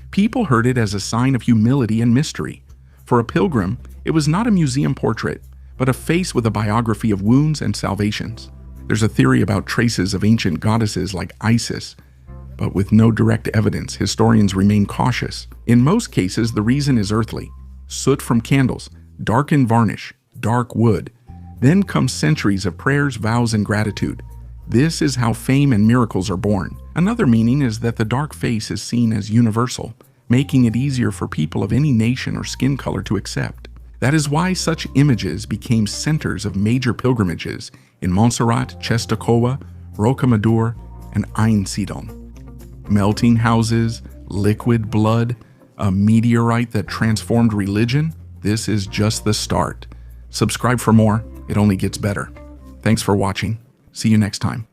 People heard it as a sign of humility and mystery. For a pilgrim, it was not a museum portrait, but a face with a biography of wounds and salvations. There's a theory about traces of ancient goddesses like Isis, but with no direct evidence, historians remain cautious. In most cases, the reason is earthly. Soot from candles, darkened varnish, dark wood. Then come centuries of prayers, vows, and gratitude. This is how fame and miracles are born. Another meaning is that the dark face is seen as universal, making it easier for people of any nation or skin color to accept. That is why such images became centers of major pilgrimages in Montserrat, Częstochowa, Rocamadour, and Einsiedeln. Melting houses, liquid blood, a meteorite that transformed religion. This is just the start. Subscribe for more. It only gets better. Thanks for watching. See you next time.